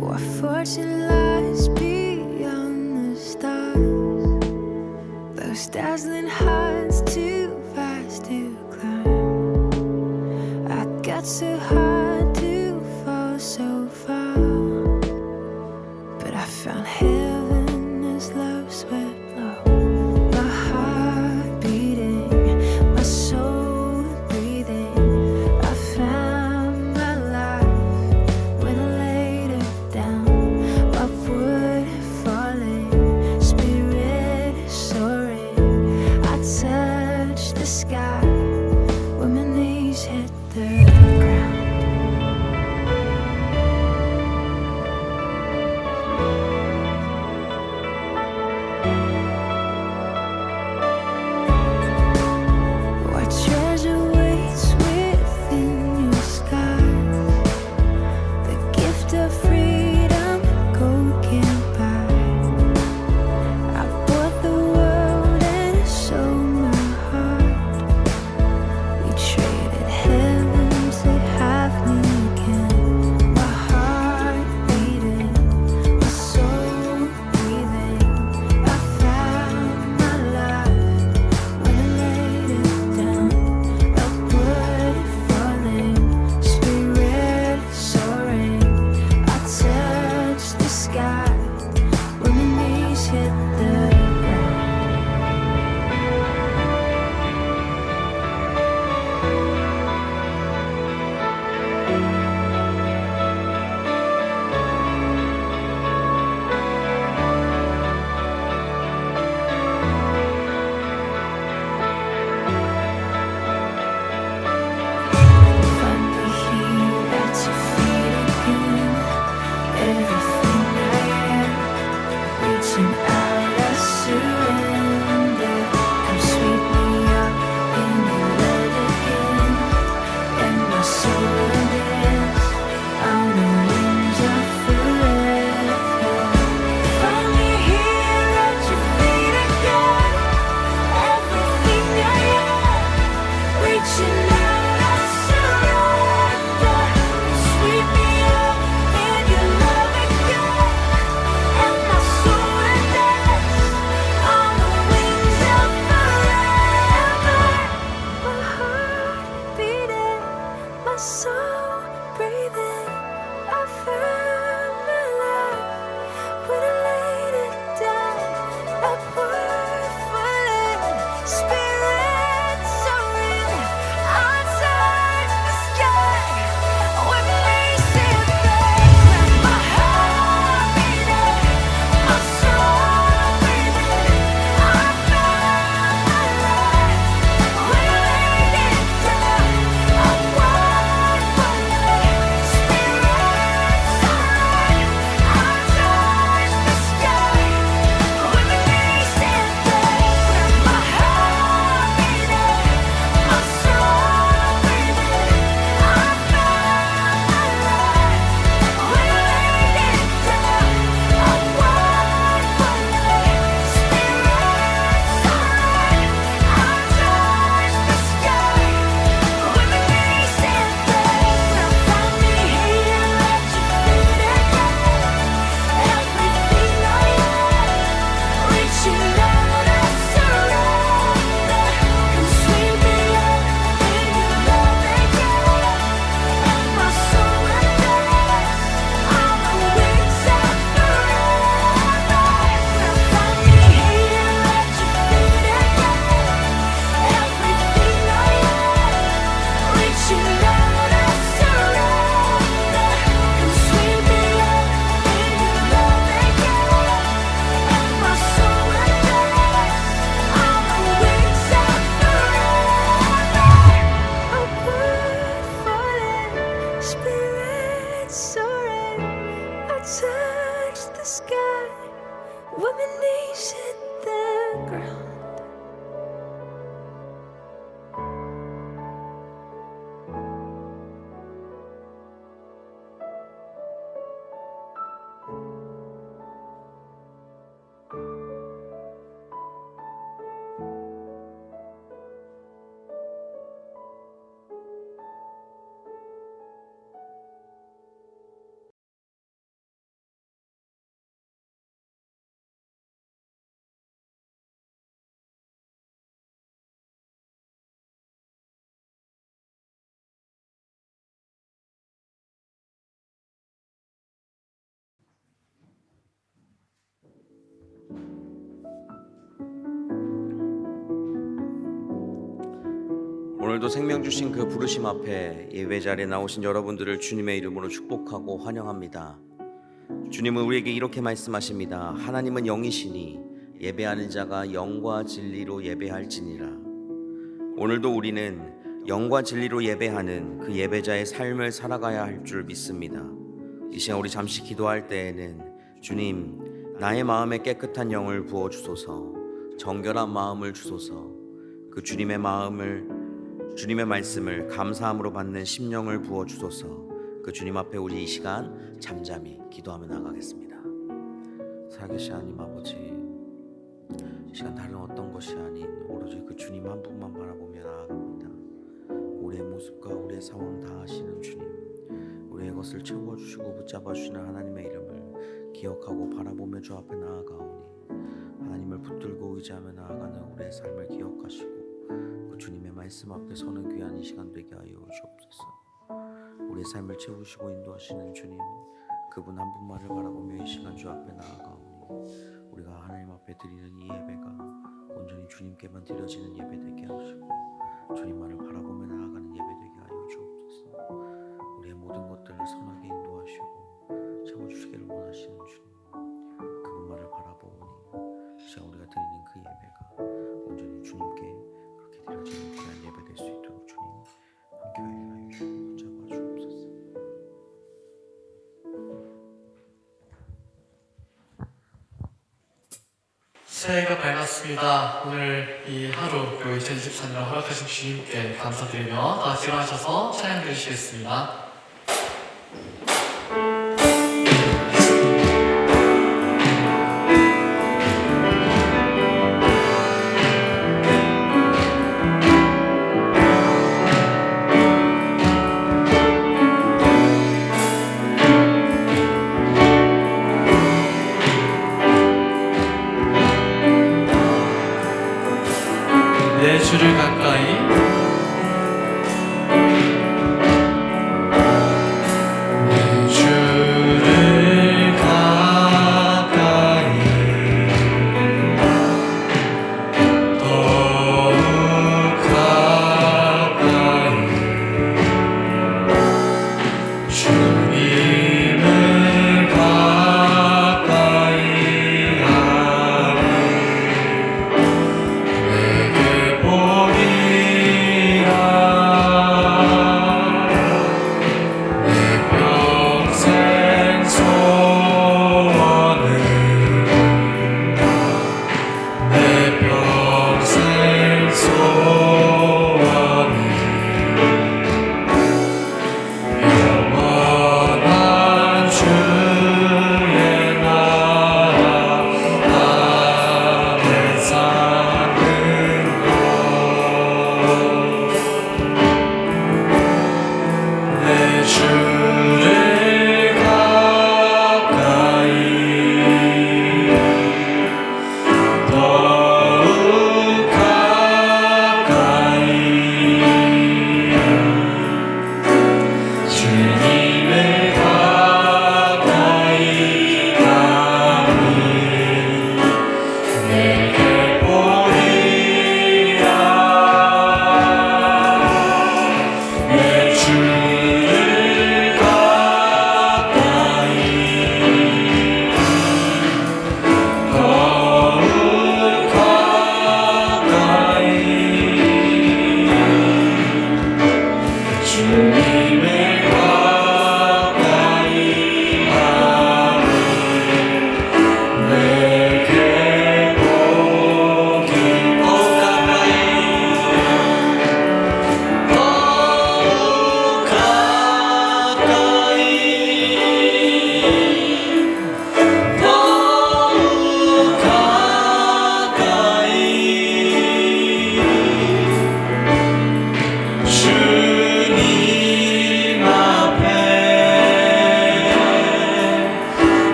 What fortune lies beyond the stars? Those dazzling heights too fast to climb. I got so hard to fall so far, but I found heaven as love swept low. My heart beating, my soul breathing. I found my life when I laid it down. Upward falling, spirit soaring. I touched the sky when my knees hit the ground. What treasure waits within your skies? The gift of freedom gold can't buy. I bought the world and sold my heart. We traded heaven to have me again. My heart beating, my soul breathing. I found my life when I laid it down. Upward falling, spirit soaring. I touched the sky when my knees hit the ground. Finally here at your feet again. Everything I am, reaching out, I surrender. Come sweep me up in your love again, and my soul will dance on the wings of forever. Finally here at your feet again. Everything I am, reaching out, I surrender. Sweep me up in your love again, and my soul will dance on the wings of forever. My heart beating, my soul breathing. I found my life when I laid it down. Upward falling, spirit soaring. I touched the sky when my knees hit the ground. My heart beating, my soul breathing. I found my life when I laid it down. Upward 오늘도 생명 주신 그 부르심 앞에 예배 자리에 나오신 여러분들을 주님의 이름으로 축복하고 환영합니다. 주님은 우리에게 이렇게 말씀하십니다. 하나님은 영이시니 예배하는 자가 영과 진리로 예배할지니라. 오늘도 우리는 영과 진리로 예배하는 그 예배자의 삶을 살아가야 할 줄 믿습니다. 이 시간 우리 잠시 기도할 때에는 주님, 나의 마음에 깨끗한 영을 부어주소서, 정결한 마음을 주소서, 그 주님의 말씀을 감사함으로 받는 심령을 부어주소서. 그 주님 앞에 우리 이 시간 잠잠히 기도하며 나가겠습니다. 살아계신 하나님 아버지, 이 시간 다른 어떤 것이 아닌 오로지 그 주님 한 분만 바라보며 나아갑니다. 우리의 모습과 우리의 상황 다 아시는 주님, 우리의 것을 채워주시고 붙잡아주시는 하나님의 이름을 기억하고 바라보며 주 앞에 나아가오니 하나님을 붙들고 의지하며 나아가는 우리의 삶을 기억하시고 그 주님의 말씀 앞에 서는 귀한 이 시간 되게 하여 주옵소서. 우리의 삶을 채우시고 인도하시는 주님, 그분 한 분만을 바라보며 이 시간 주 앞에 나아가오니 우리가 하나님 앞에 드리는 이 예배가 온전히 주님께만 드려지는 예배 되게 하시고 주님만을 바라보며 나아가는 예배 되게 하여 주옵소서. 우리의 모든 것들을 선하게 인도하시고 채워주시기를 원하시는 주님, 그분만을 바라보니 시간 우리가 드리는 그 예배가 온전히 주님께 그렇게 드려지는 귀한 예배 될 수 있도록 주님 함께하여 주시고 붙잡아 주옵소서. 새해가 밝았습니다. 오늘 이 하루 그리고 2024년을 허락하신 주님께 감사드리며 다 같이 일어나셔서 찬양 드리시겠습니다. 내 주를 가까이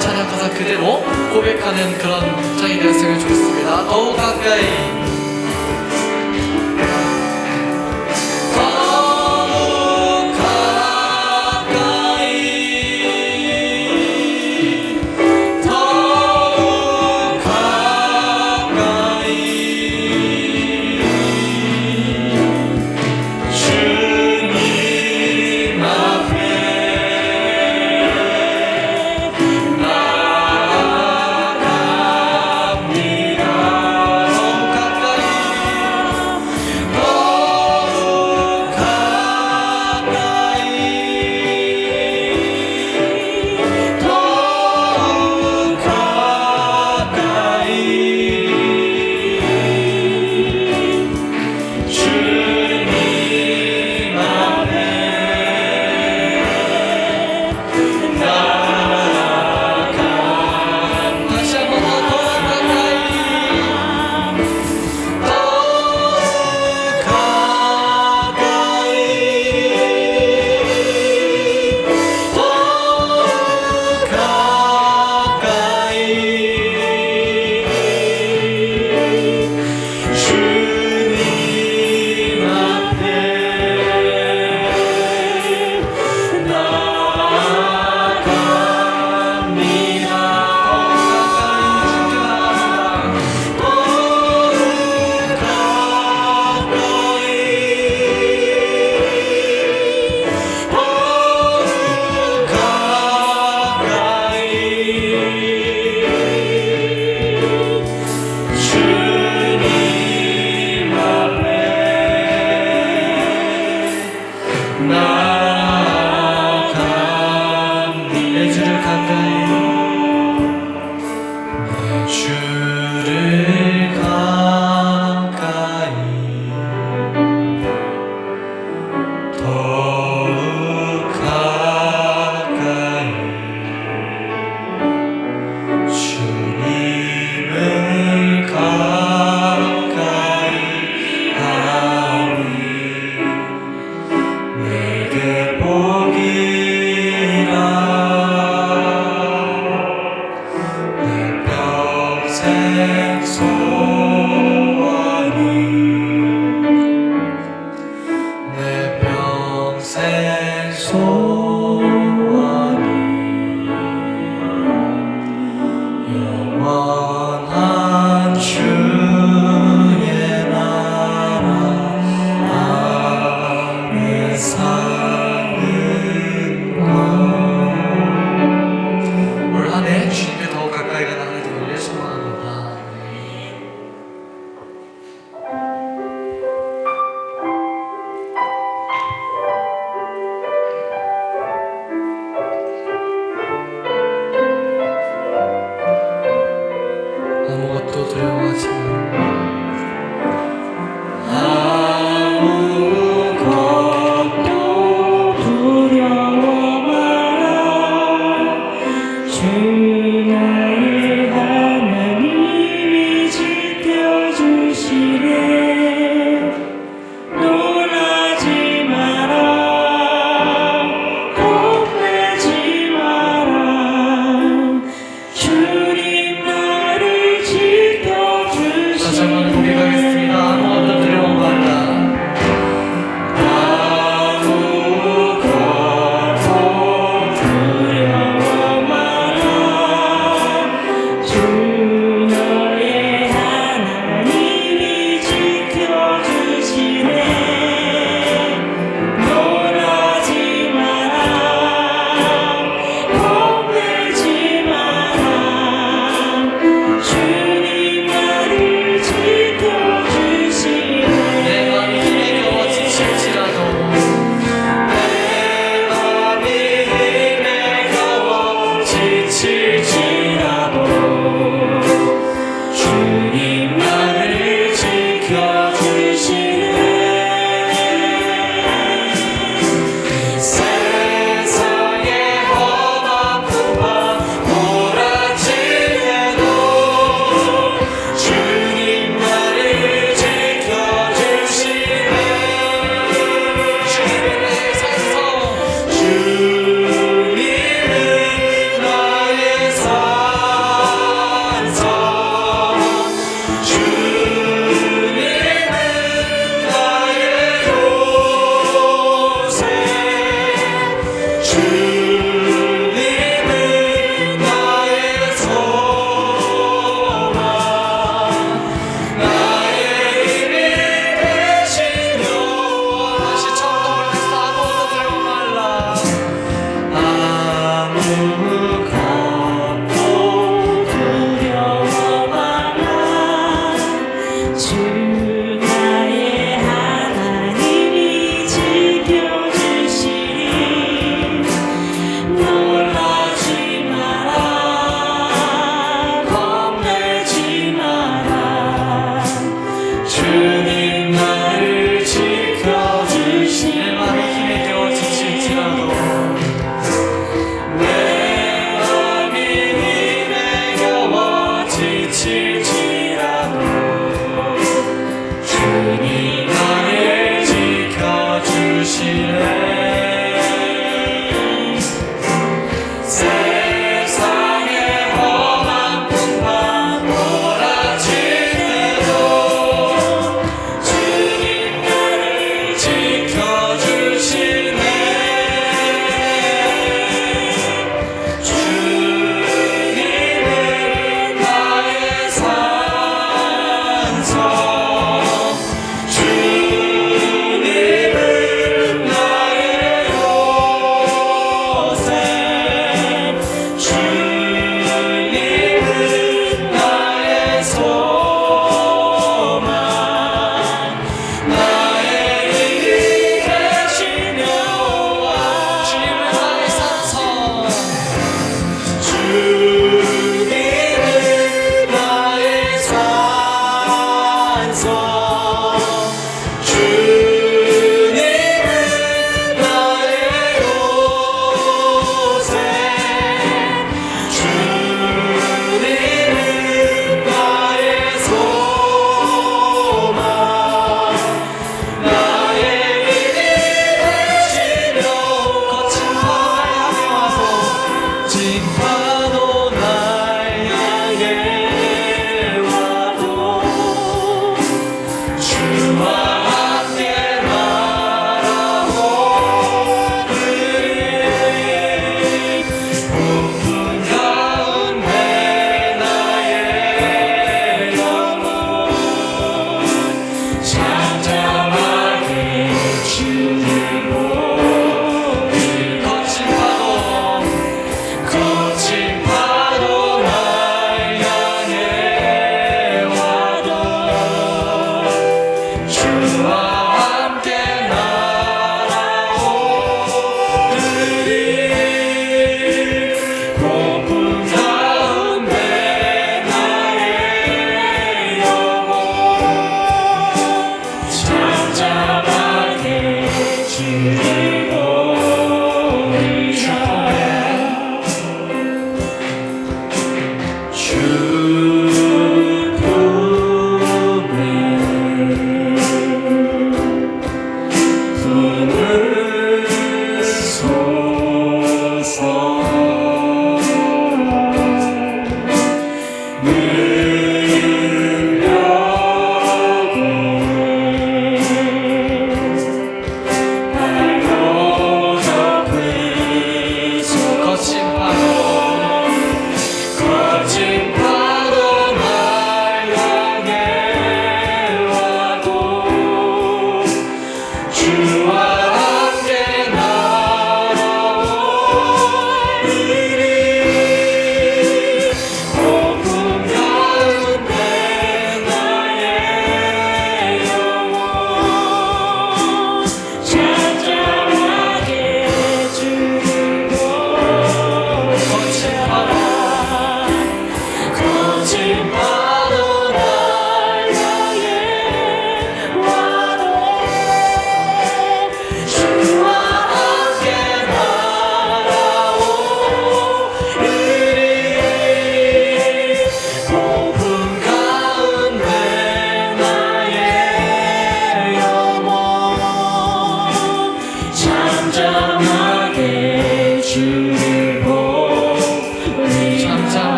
찬양 가사 그대로 고백하는 그런 찬양이 되었으면 좋겠습니다. 더욱 가까이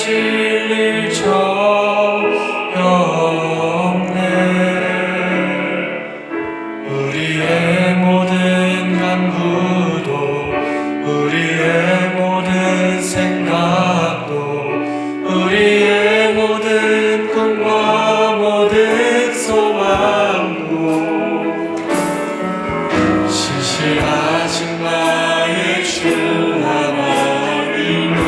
일 전혀 없네. 우리의 모든 간구도 우리의 모든 생각도 우리의 모든 꿈과 모든 소망도 신실하신 나의 주 하나님은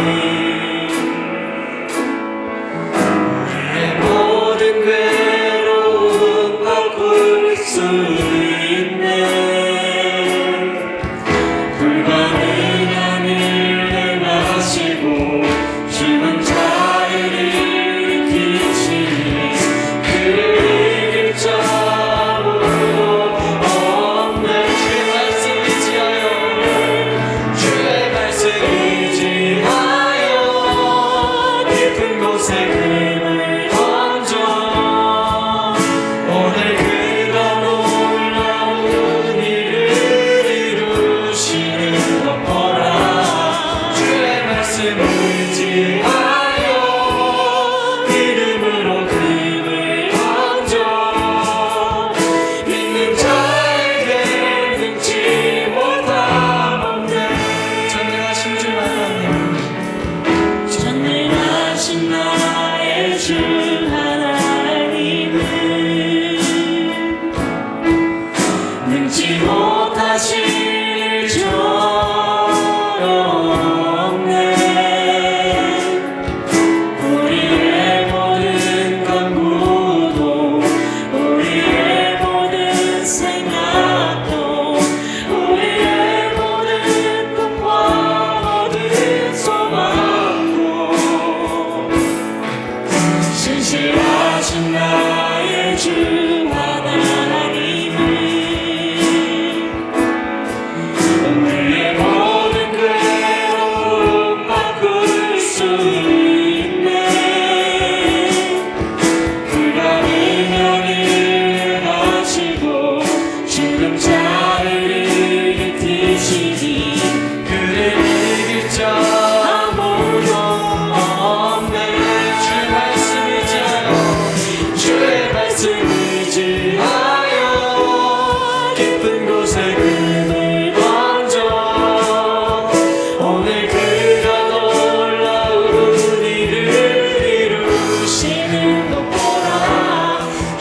우리의 모든 괴로움 바꿀 수 있네. 불가능한 일 행하시고 죽은 자를 일으키시니 그를 이길 자 아무도 없네. 주의 말씀 의지하여 주의 말씀 의지하여 깊은 곳에 금을 던져 오늘 그가 놀라운 일을 이루시는 것 보라. 주의 말씀 의지하여 믿음으로 금을 던져 믿는 자에게 능치 못함 없네. 전능하신 주 하나님 전능하신 나의 주 하나님은 능치 못하실 전혀 없네. 우리의 모든 간구도 우리의 모든 생각도 우리의 모든 꿈과 모든 소망도 신실하신 나의 주 하나님은 우리의 모든 괴로움 바꿀 수 있네. 불가능한 일을 하시고 죽은 자를 일으키시니 그를 이길 자 아무도 없네. 주의 말씀 의지하여 주의 말씀 의지하여 깊은 곳에 금을 던져 오늘 그가 놀라운 일을 이루시는 것 보라.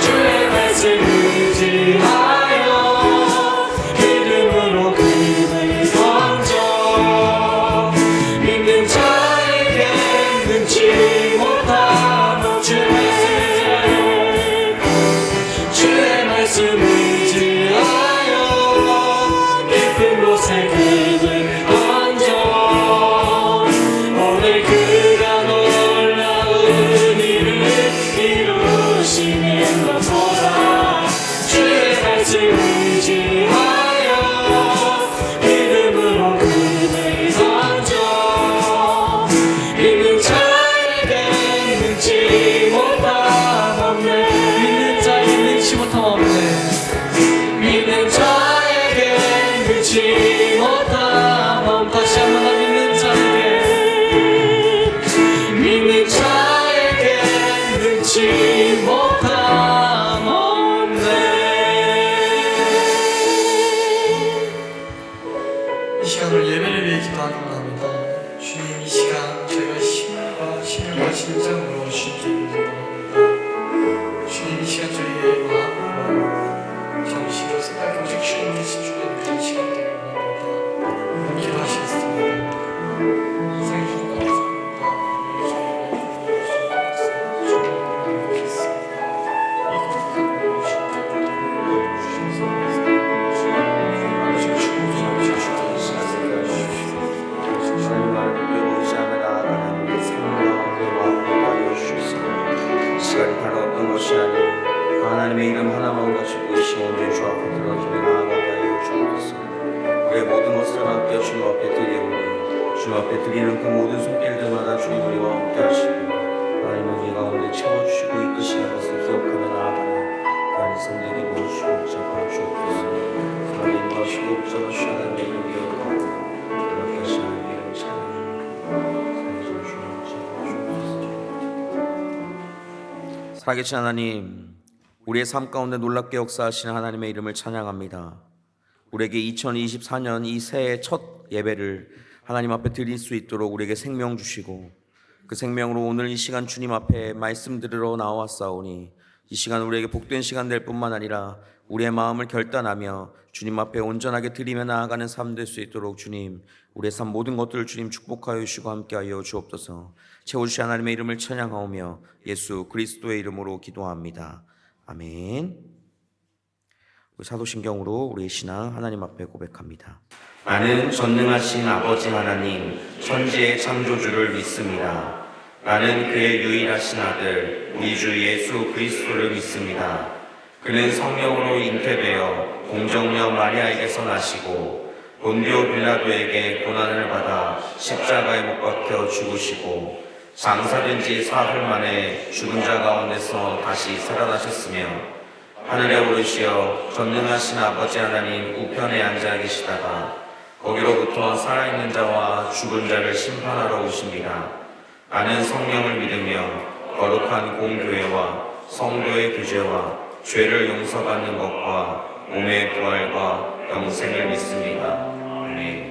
주의 말씀 의지하여 믿음으로 금을 던져 믿는 자에게 능치 못함. 주의 말씀 의지하여 주의 말씀 의지하여 깊은 곳에 금을 던져 오늘 그가 놀라운 일을 이루시는 것 보라. 주의 말씀 의지하여 믿음으로 금을 던져 믿는 자에게 능치 못함 없네. 믿는 자에게 능치 못함 없네. 믿는 자에게 능치 못함 없네. 다시 한번 더 믿는 자에게 능치 못함 없네. 이 시간을 예배를 위해 기도하기 원합니다. 주님, 이 시간 저희가 심령과 진정으로 주님께 기도합니다. 주님, 이 시간 저희의 마음과 정신으로 생각해 오직 주님께 집중하는 그런 시간 되길 원합니다. 기도하시겠습니다. 사랑해 주님 감사합니다. 이 거룩한 몸을 주님께 주셔서 주님 하나님 나를 붙들고 의지하며 나아가는 우리 생명의 마음을 하여 주시옵소서. 시간이 다른 어떤 것이 아닌 하나님의 이름 하나만 가지고 이 시간 온전히 주 앞에 들어가며 나아가게 하여 주옵소서. 우리의 모든 것을 함께 주님 앞에 드리오니 주님 앞에 드리는 그 모든 손길들마다 주님 우리와 함께 하시고 하나님은 우리 가운데 채워주시고 이끄시는 것을 기억하며 나아가는 그 안에 성령이 모으시고 붙잡아 주옵소서. 하나님과 시고 붙잡아 주시는 이름 기억하고 그렇게 하시는 이름 찬양합니다. 살려주시옵소서. 살아계신 하나님, 우리의 삶 가운데 놀랍게 역사하시는 하나님의 이름을 찬양합니다. 우리에게 2024년 이 새해 첫 예배를 하나님 앞에 드릴 수 있도록 우리에게 생명 주시고 그 생명으로 오늘 이 시간 주님 앞에 말씀 들으러 나왔사오니 이 시간 우리에게 복된 시간 될 뿐만 아니라 우리의 마음을 결단하며 주님 앞에 온전하게 드리며 나아가는 삶 될 수 있도록 주님, 우리의 삶 모든 것들을 주님 축복하여 주시고 함께하여 주옵소서. 채워주신 하나님의 이름을 찬양하오며 예수 그리스도의 이름으로 기도합니다. 아멘. 우리 사도신경으로 우리의 신앙 하나님 앞에 고백합니다. 나는 전능하신 아버지 하나님 천지의 창조주를 믿습니다. 나는 그의 유일하신 아들 우리 주 예수 그리스도를 믿습니다. 그는 성령으로 잉태되어 동정녀 마리아에게서 나시고 본디오 빌라도에게 고난을 받아 십자가에 못 박혀 죽으시고 장사된 지 사흘 만에 죽은 자 가운데서 다시 살아나셨으며 하늘에 오르시어 전능하신 아버지 하나님 우편에 앉아 계시다가 거기로부터 살아있는 자와 죽은 자를 심판하러 오십니다. 나는 성령을 믿으며 거룩한 공교회와 성도의 교제와 죄를 용서받는 것과 몸의 부활과 영생을 믿습니다. 아멘.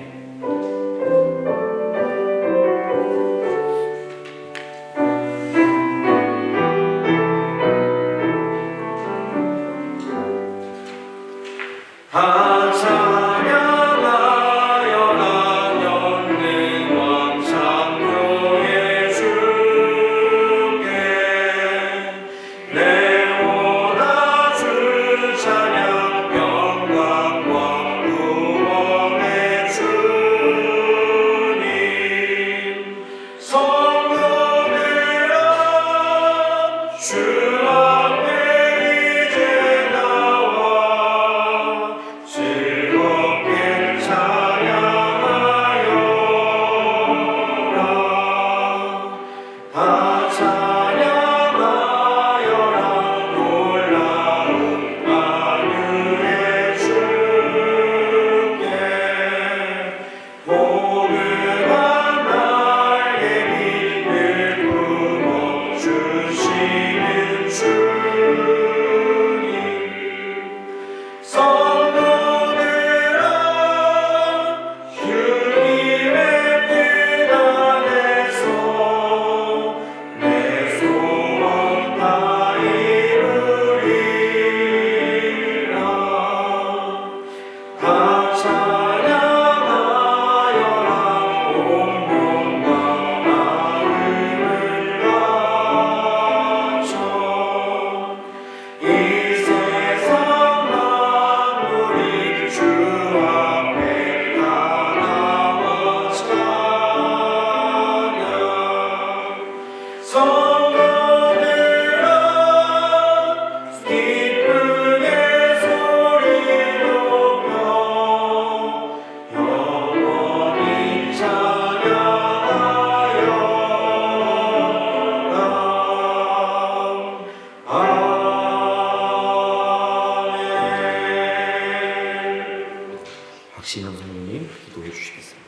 박신영 성도님 기도해 주시겠습니다.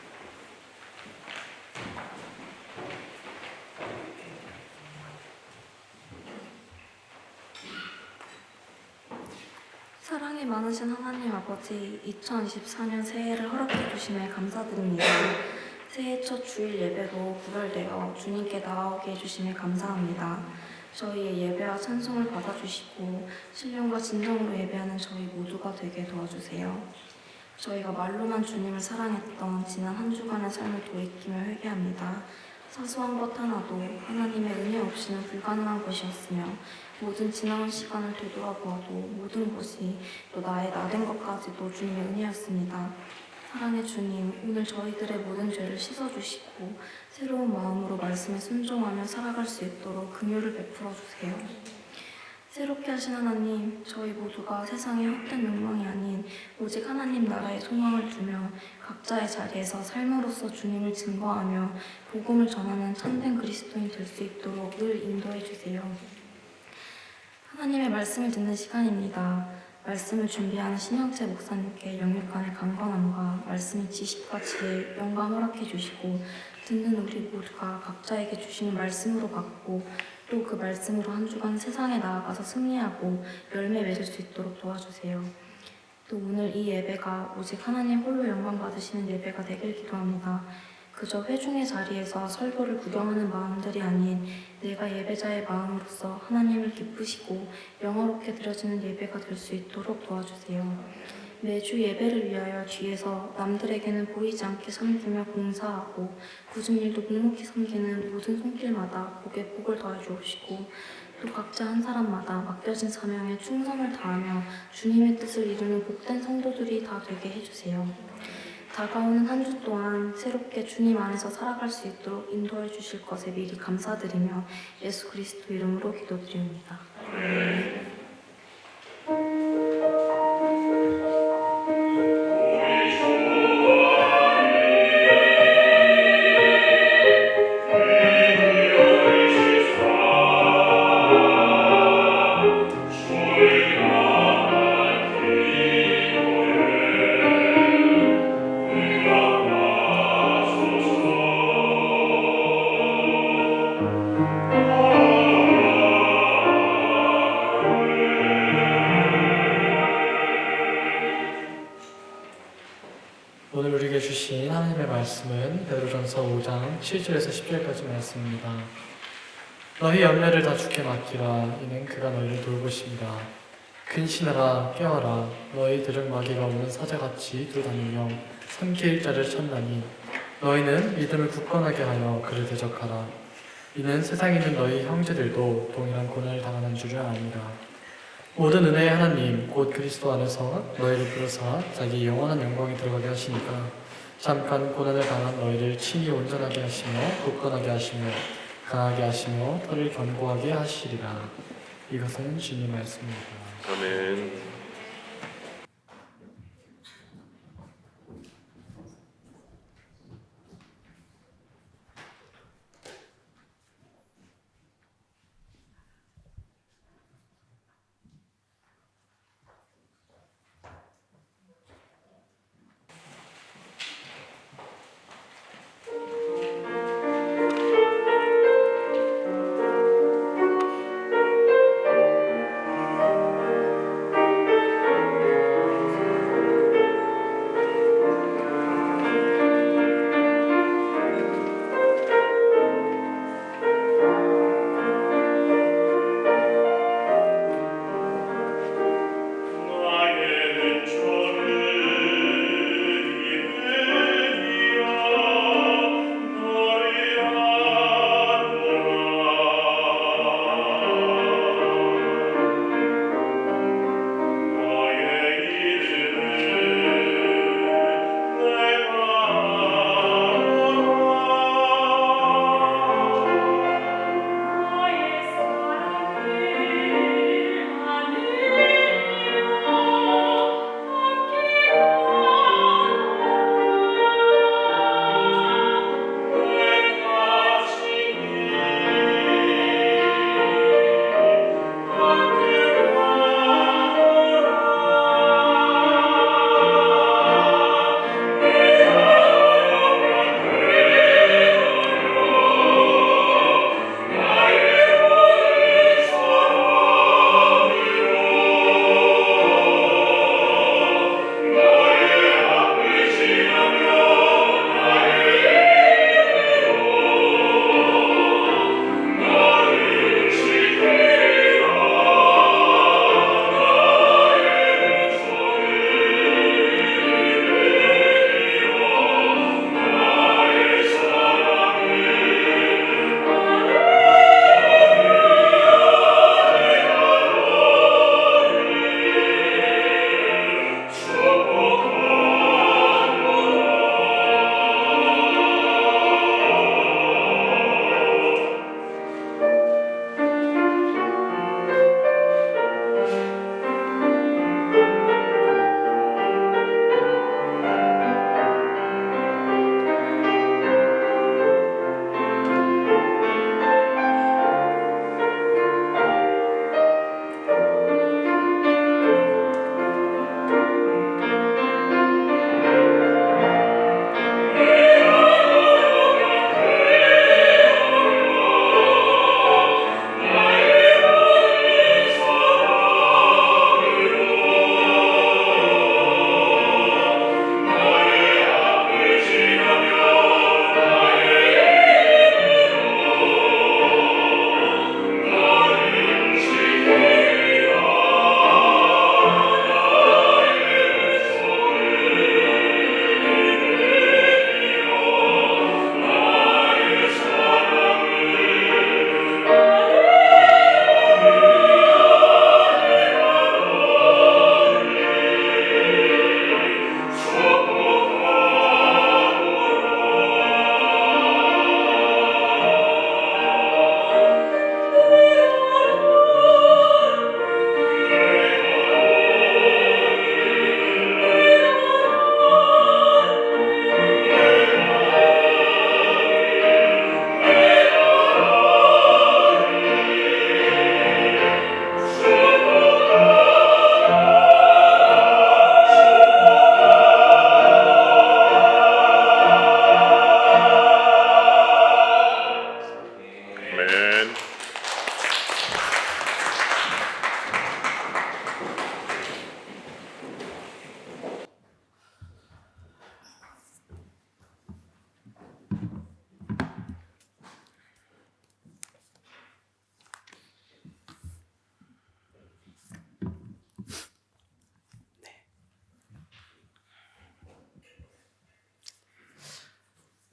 사랑이 많으신 하나님 아버지, 2024년 새해를 허락해 주심에 감사드립니다. 새해 첫 주일 예배로 구별되어 주님께 나아오게 해주심에 감사합니다. 저희의 예배와 찬송을 받아주시고 신령과 진정으로 예배하는 저희 모두가 되게 도와주세요. 저희가 말로만 주님을 사랑했던 지난 한 주간의 삶을 돌이키며 회개합니다. 사소한 것 하나도 하나님의 은혜 없이는 불가능한 것이었으며 모든 지나온 시간을 되돌아보아도 모든 것이 또 나의 나된 것까지도 주님의 은혜였습니다. 사랑의 주님, 오늘 저희들의 모든 죄를 씻어주시고 새로운 마음으로 말씀에 순종하며 살아갈 수 있도록 긍휼을 베풀어 주세요. 새롭게 하신 하나님, 저희 모두가 세상의 헛된 욕망이 아닌 오직 하나님 나라의 소망을 두며 각자의 자리에서 삶으로써 주님을 증거하며 복음을 전하는 참된 그리스도인 될 수 있도록 늘 인도해 주세요. 하나님의 말씀을 듣는 시간입니다. 말씀을 준비하는 신영채 목사님께 영육간의 강건함과 말씀의 지식과 지혜, 영감 허락해 주시고 듣는 우리 모두가 각자에게 주시는 말씀으로 받고 또 그 말씀으로 한 주간 세상에 나아가서 승리하고 열매 맺을 수 있도록 도와주세요. 또 오늘 이 예배가 오직 하나님 홀로 영광 받으시는 예배가 되길 기도합니다. 그저 회중의 자리에서 설교를 구경하는 마음들이 아닌 내가 예배자의 마음으로서 하나님을 기쁘시고 영화롭게 드려지는 예배가 될 수 있도록 도와주세요. 매주 예배를 위하여 뒤에서 남들에게는 보이지 않게 섬기며 봉사하고 굳은 일도 묵묵히 섬기는 모든 손길마다 복에 복을 더해 주옵시고 또 각자 한 사람마다 맡겨진 사명에 충성을 다하며 주님의 뜻을 이루는 복된 성도들이 다 되게 해주세요. 다가오는 한 주 동안 새롭게 주님 안에서 살아갈 수 있도록 인도해 주실 것에 미리 감사드리며 예수 그리스도 이름으로 기도드립니다. 오늘 우리에게 주신 하나님의 말씀은 베드로전서 5장 7절에서 10절까지 말씀입니다. 너희 열매를 다 주께 맡기라. 이는 그가 너희를 돌보십니다. 근신하라 깨어라. 너희 들락마귀가 오는 사자같이 돌아다니며 삼킬 자를 찾나니 너희는 믿음을 굳건하게 하여 그를 대적하라. 이는 세상에 있는 너희 형제들도 동일한 고난을 당하는 줄을 아니라. 모든 은혜의 하나님 곧 그리스도 안에서 너희를 부르사 자기 영원한 영광에 들어가게 하시니까 잠깐 고난을 당한 너희를 친히 온전하게 하시며 굳건하게 하시며 강하게 하시며 털을 견고하게 하시리라. 이것은 주님의 말씀입니다. 아멘.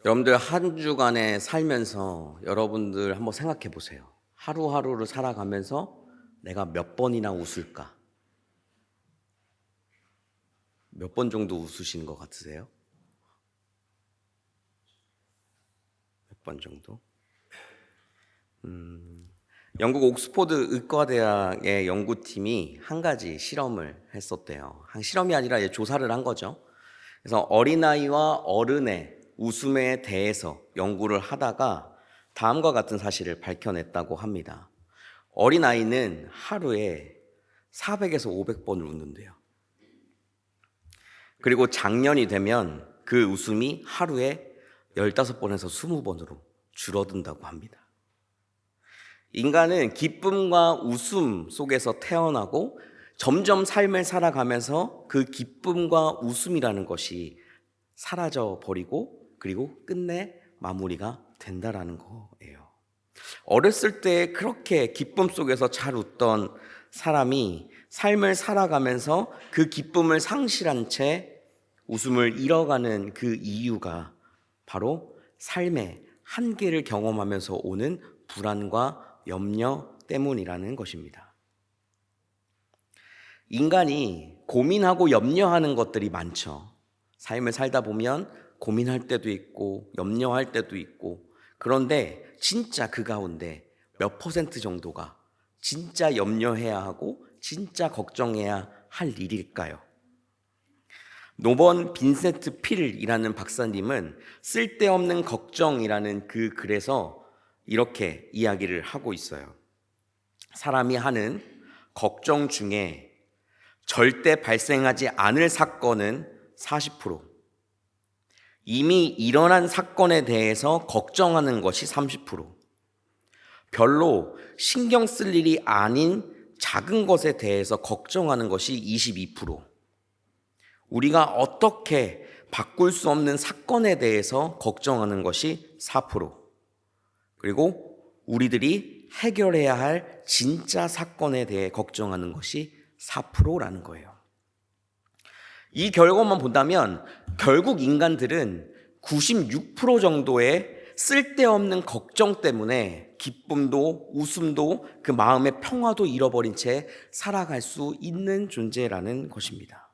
여러분들 한 주간에 살면서 여러분들 한번 생각해 보세요. 하루하루를 살아가면서 내가 몇 번이나 웃을까? 몇 번 정도 웃으시는 것 같으세요? 몇 번 정도? 영국 옥스포드 의과대학의 연구팀이 한 가지 실험을 했었대요. 실험이 아니라 조사를 한 거죠. 그래서 어린아이와 어른의 웃음에 대해서 연구를 하다가 다음과 같은 사실을 밝혀냈다고 합니다. 어린아이는 하루에 400에서 500번을 웃는데요. 그리고 장년이 되면 그 웃음이 하루에 15번에서 20번으로 줄어든다고 합니다. 인간은 기쁨과 웃음 속에서 태어나고 점점 삶을 살아가면서 그 기쁨과 웃음이라는 것이 사라져 버리고 그리고 끝내 마무리가 된다라는 거예요. 어렸을 때 그렇게 기쁨 속에서 잘 웃던 사람이 삶을 살아가면서 그 기쁨을 상실한 채 웃음을 잃어가는 그 이유가 바로 삶의 한계를 경험하면서 오는 불안과 염려 때문이라는 것입니다. 인간이 고민하고 염려하는 것들이 많죠. 삶을 살다 보면 고민할 때도 있고 염려할 때도 있고, 그런데 진짜 그 가운데 몇 퍼센트 정도가 진짜 염려해야 하고 진짜 걱정해야 할 일일까요? 노번 빈센트 필이라는 박사님은 쓸데없는 걱정이라는 그 글에서 이렇게 이야기를 하고 있어요. 사람이 하는 걱정 중에 절대 발생하지 않을 사건은 40%, 이미 일어난 사건에 대해서 걱정하는 것이 30%, 별로 신경 쓸 일이 아닌 작은 것에 대해서 걱정하는 것이 22%, 우리가 어떻게 바꿀 수 없는 사건에 대해서 걱정하는 것이 4%, 그리고 우리들이 해결해야 할 진짜 사건에 대해 걱정하는 것이 4%라는 거예요. 이 결과만 본다면 결국 인간들은 96% 정도의 쓸데없는 걱정 때문에 기쁨도 웃음도 그 마음의 평화도 잃어버린 채 살아갈 수 있는 존재라는 것입니다.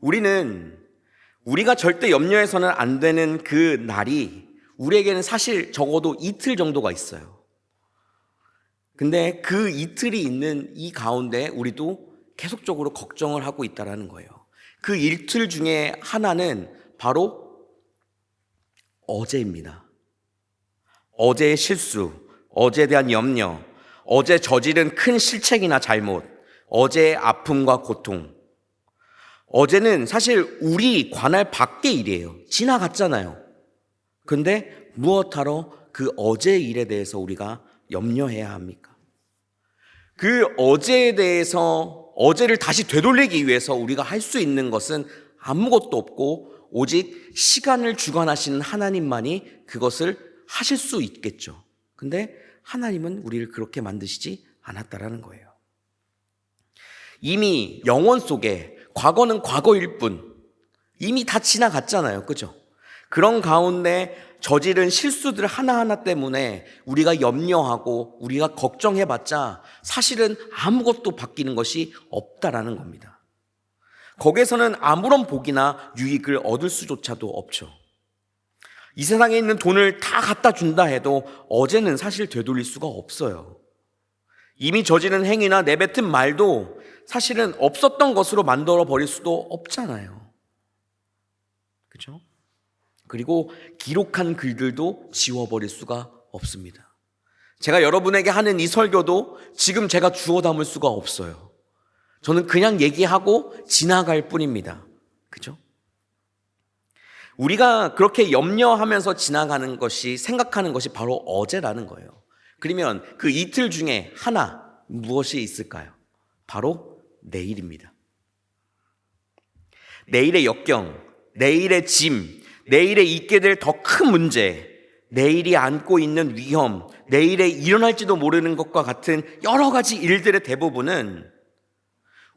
우리가 절대 염려해서는 안 되는 그 날이 우리에게는 사실 적어도 이틀 정도가 있어요. 근데 그 이틀이 있는 이 가운데 우리도 계속적으로 걱정을 하고 있다는 거예요. 그 이틀 중에 하나는 바로 어제입니다. 어제의 실수, 어제에 대한 염려, 어제 저지른 큰 실책이나 잘못, 어제의 아픔과 고통. 어제는 사실 우리 관할 밖의 일이에요. 지나갔잖아요. 근데 무엇하러 그 어제의 일에 대해서 우리가 염려해야 합니까? 그 어제에 대해서 어제를 다시 되돌리기 위해서 우리가 할 수 있는 것은 아무것도 없고 오직 시간을 주관하시는 하나님만이 그것을 하실 수 있겠죠. 근데 하나님은 우리를 그렇게 만드시지 않았다라는 거예요. 이미 영혼 속에 과거는 과거일 뿐 이미 다 지나갔잖아요. 그죠? 그런 가운데 저지른 실수들 하나하나 때문에 우리가 염려하고 우리가 걱정해봤자 사실은 아무것도 바뀌는 것이 없다라는 겁니다. 거기에서는 아무런 복이나 유익을 얻을 수조차도 없죠. 이 세상에 있는 돈을 다 갖다 준다 해도 어제는 사실 되돌릴 수가 없어요. 이미 저지른 행위나 내뱉은 말도 사실은 없었던 것으로 만들어 버릴 수도 없잖아요. 그렇죠? 그리고 기록한 글들도 지워버릴 수가 없습니다. 제가 여러분에게 하는 이 설교도 지금 제가 주워 담을 수가 없어요. 저는 그냥 얘기하고 지나갈 뿐입니다. 그죠? 우리가 그렇게 염려하면서 지나가는 것이, 생각하는 것이 바로 어제라는 거예요. 그러면 그 이틀 중에 하나 무엇이 있을까요? 바로 내일입니다. 내일의 역경, 내일의 짐, 내일에 있게 될 더 큰 문제, 내일이 안고 있는 위험, 내일에 일어날지도 모르는 것과 같은 여러 가지 일들의 대부분은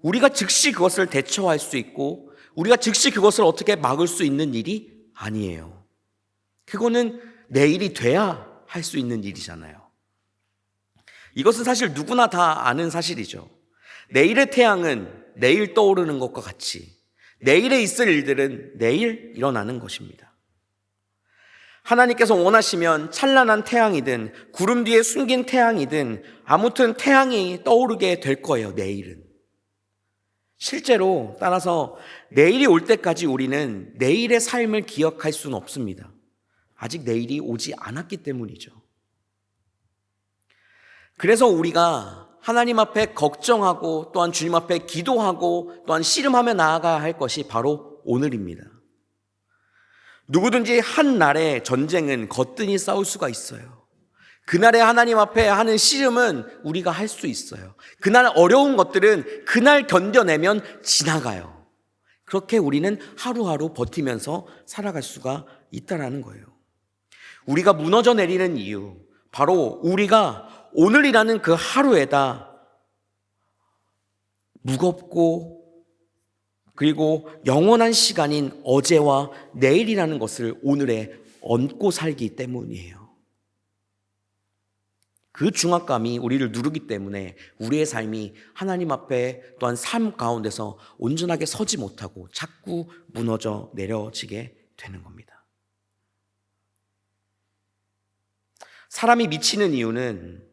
우리가 즉시 그것을 대처할 수 있고 우리가 즉시 그것을 어떻게 막을 수 있는 일이 아니에요. 그거는 내일이 돼야 할 수 있는 일이잖아요. 이것은 사실 누구나 다 아는 사실이죠. 내일의 태양은 내일 떠오르는 것과 같이 내일에 있을 일들은 내일 일어나는 것입니다. 하나님께서 원하시면 찬란한 태양이든 구름 뒤에 숨긴 태양이든 아무튼 태양이 떠오르게 될 거예요, 내일은. 실제로 따라서 내일이 올 때까지 우리는 내일의 삶을 기억할 수는 없습니다. 아직 내일이 오지 않았기 때문이죠. 그래서 우리가 하나님 앞에 걱정하고 또한 주님 앞에 기도하고 또한 씨름하며 나아가야 할 것이 바로 오늘입니다. 누구든지 한 날의 전쟁은 거뜬히 싸울 수가 있어요. 그날에 하나님 앞에 하는 씨름은 우리가 할 수 있어요. 그날 어려운 것들은 그날 견뎌내면 지나가요. 그렇게 우리는 하루하루 버티면서 살아갈 수가 있다는 거예요. 우리가 무너져 내리는 이유, 바로 우리가 오늘이라는 그 하루에다 무겁고 그리고 영원한 시간인 어제와 내일이라는 것을 오늘에 얹고 살기 때문이에요. 그 중압감이 우리를 누르기 때문에 우리의 삶이 하나님 앞에 또한 삶 가운데서 온전하게 서지 못하고 자꾸 무너져 내려지게 되는 겁니다. 사람이 미치는 이유는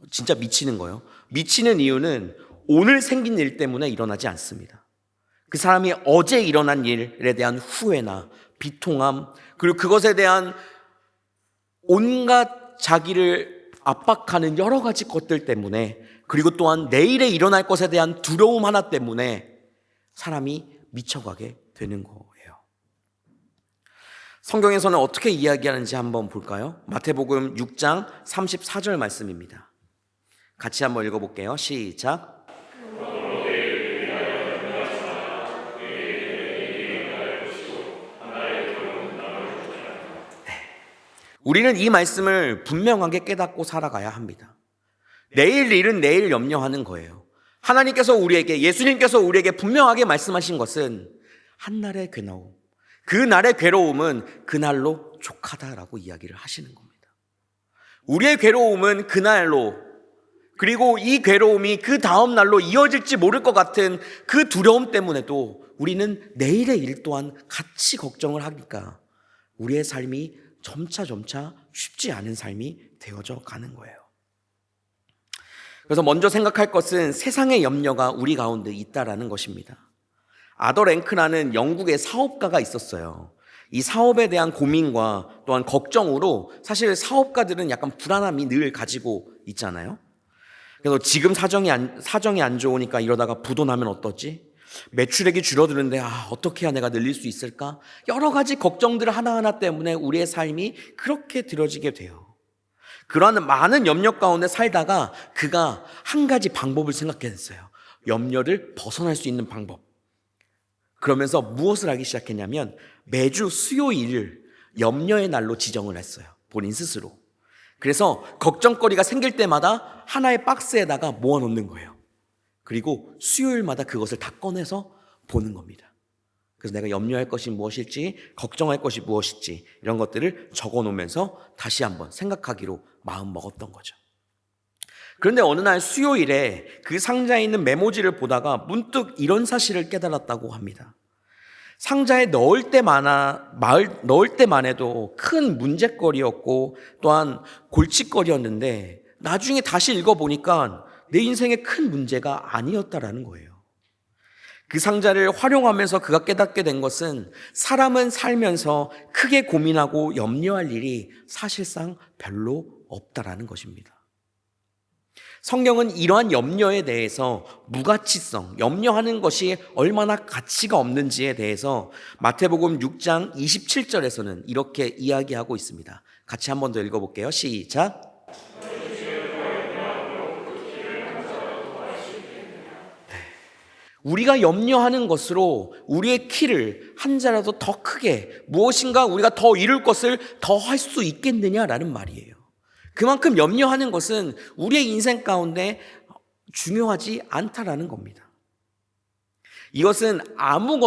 진짜 미치는 거예요. 미치는 이유는 오늘 생긴 일 때문에 일어나지 않습니다. 그 사람이 어제 일어난 일에 대한 후회나 비통함, 그리고 그것에 대한 온갖 자기를 압박하는 여러 가지 것들 때문에, 그리고 또한 내일에 일어날 것에 대한 두려움 하나 때문에 사람이 미쳐가게 되는 거예요. 성경에서는 어떻게 이야기하는지 한번 볼까요? 마태복음 6장 34절 말씀입니다. 같이 한번 읽어볼게요. 시작. 우리는 이 말씀을 분명하게 깨닫고 살아가야 합니다. 내일 일은 내일 염려하는 거예요. 하나님께서 우리에게, 예수님께서 우리에게 분명하게 말씀하신 것은 한날의 괴로움, 그 날의 괴로움은 그날로 족하다라고 이야기를 하시는 겁니다. 우리의 괴로움은 그날로, 그리고 이 괴로움이 그 다음 날로 이어질지 모를 것 같은 그 두려움 때문에도 우리는 내일의 일 또한 같이 걱정을 하니까 우리의 삶이 점차 쉽지 않은 삶이 되어져 가는 거예요. 그래서 먼저 생각할 것은 세상의 염려가 우리 가운데 있다라는 것입니다. 아더 랭크라는 영국의 사업가가 있었어요. 이 사업에 대한 고민과 또한 걱정으로 사실 사업가들은 약간 불안함이 늘 가지고 있잖아요. 그래서 지금 사정이 안 좋으니까 이러다가 부도나면 어떠지? 매출액이 줄어드는데 어떻게 해야 내가 늘릴 수 있을까? 여러 가지 걱정들 하나하나 때문에 우리의 삶이 그렇게 들어지게 돼요. 그러한 많은 염려 가운데 살다가 그가 한 가지 방법을 생각했어요. 염려를 벗어날 수 있는 방법. 그러면서 무엇을 하기 시작했냐면 매주 수요일을 염려의 날로 지정을 했어요. 본인 스스로. 그래서 걱정거리가 생길 때마다 하나의 박스에다가 모아놓는 거예요. 그리고 수요일마다 그것을 다 꺼내서 보는 겁니다. 그래서 내가 염려할 것이 무엇일지, 걱정할 것이 무엇일지 이런 것들을 적어놓으면서 다시 한번 생각하기로 마음 먹었던 거죠. 그런데 어느 날 수요일에 그 상자에 있는 메모지를 보다가 문득 이런 사실을 깨달았다고 합니다. 상자에 넣을 때만 해도 큰 문제거리였고 또한 골칫거리였는데 나중에 다시 읽어보니까 내 인생에 큰 문제가 아니었다라는 거예요. 그 상자를 활용하면서 그가 깨닫게 된 것은 사람은 살면서 크게 고민하고 염려할 일이 사실상 별로 없다라는 것입니다. 성경은 이러한 염려에 대해서 무가치성, 염려하는 것이 얼마나 가치가 없는지에 대해서 마태복음 6장 27절에서는 이렇게 이야기하고 있습니다. 같이 한 번 더 읽어볼게요. 시작. 우리가 염려하는 것으로 우리의 키를 한 자라도 더 크게 무엇인가 우리가 더 이룰 것을 더 할 수 있겠느냐라는 말이에요. 그만큼 염려하는 것은 우리의 인생 가운데 중요하지 않다라는 겁니다. 이것은 아무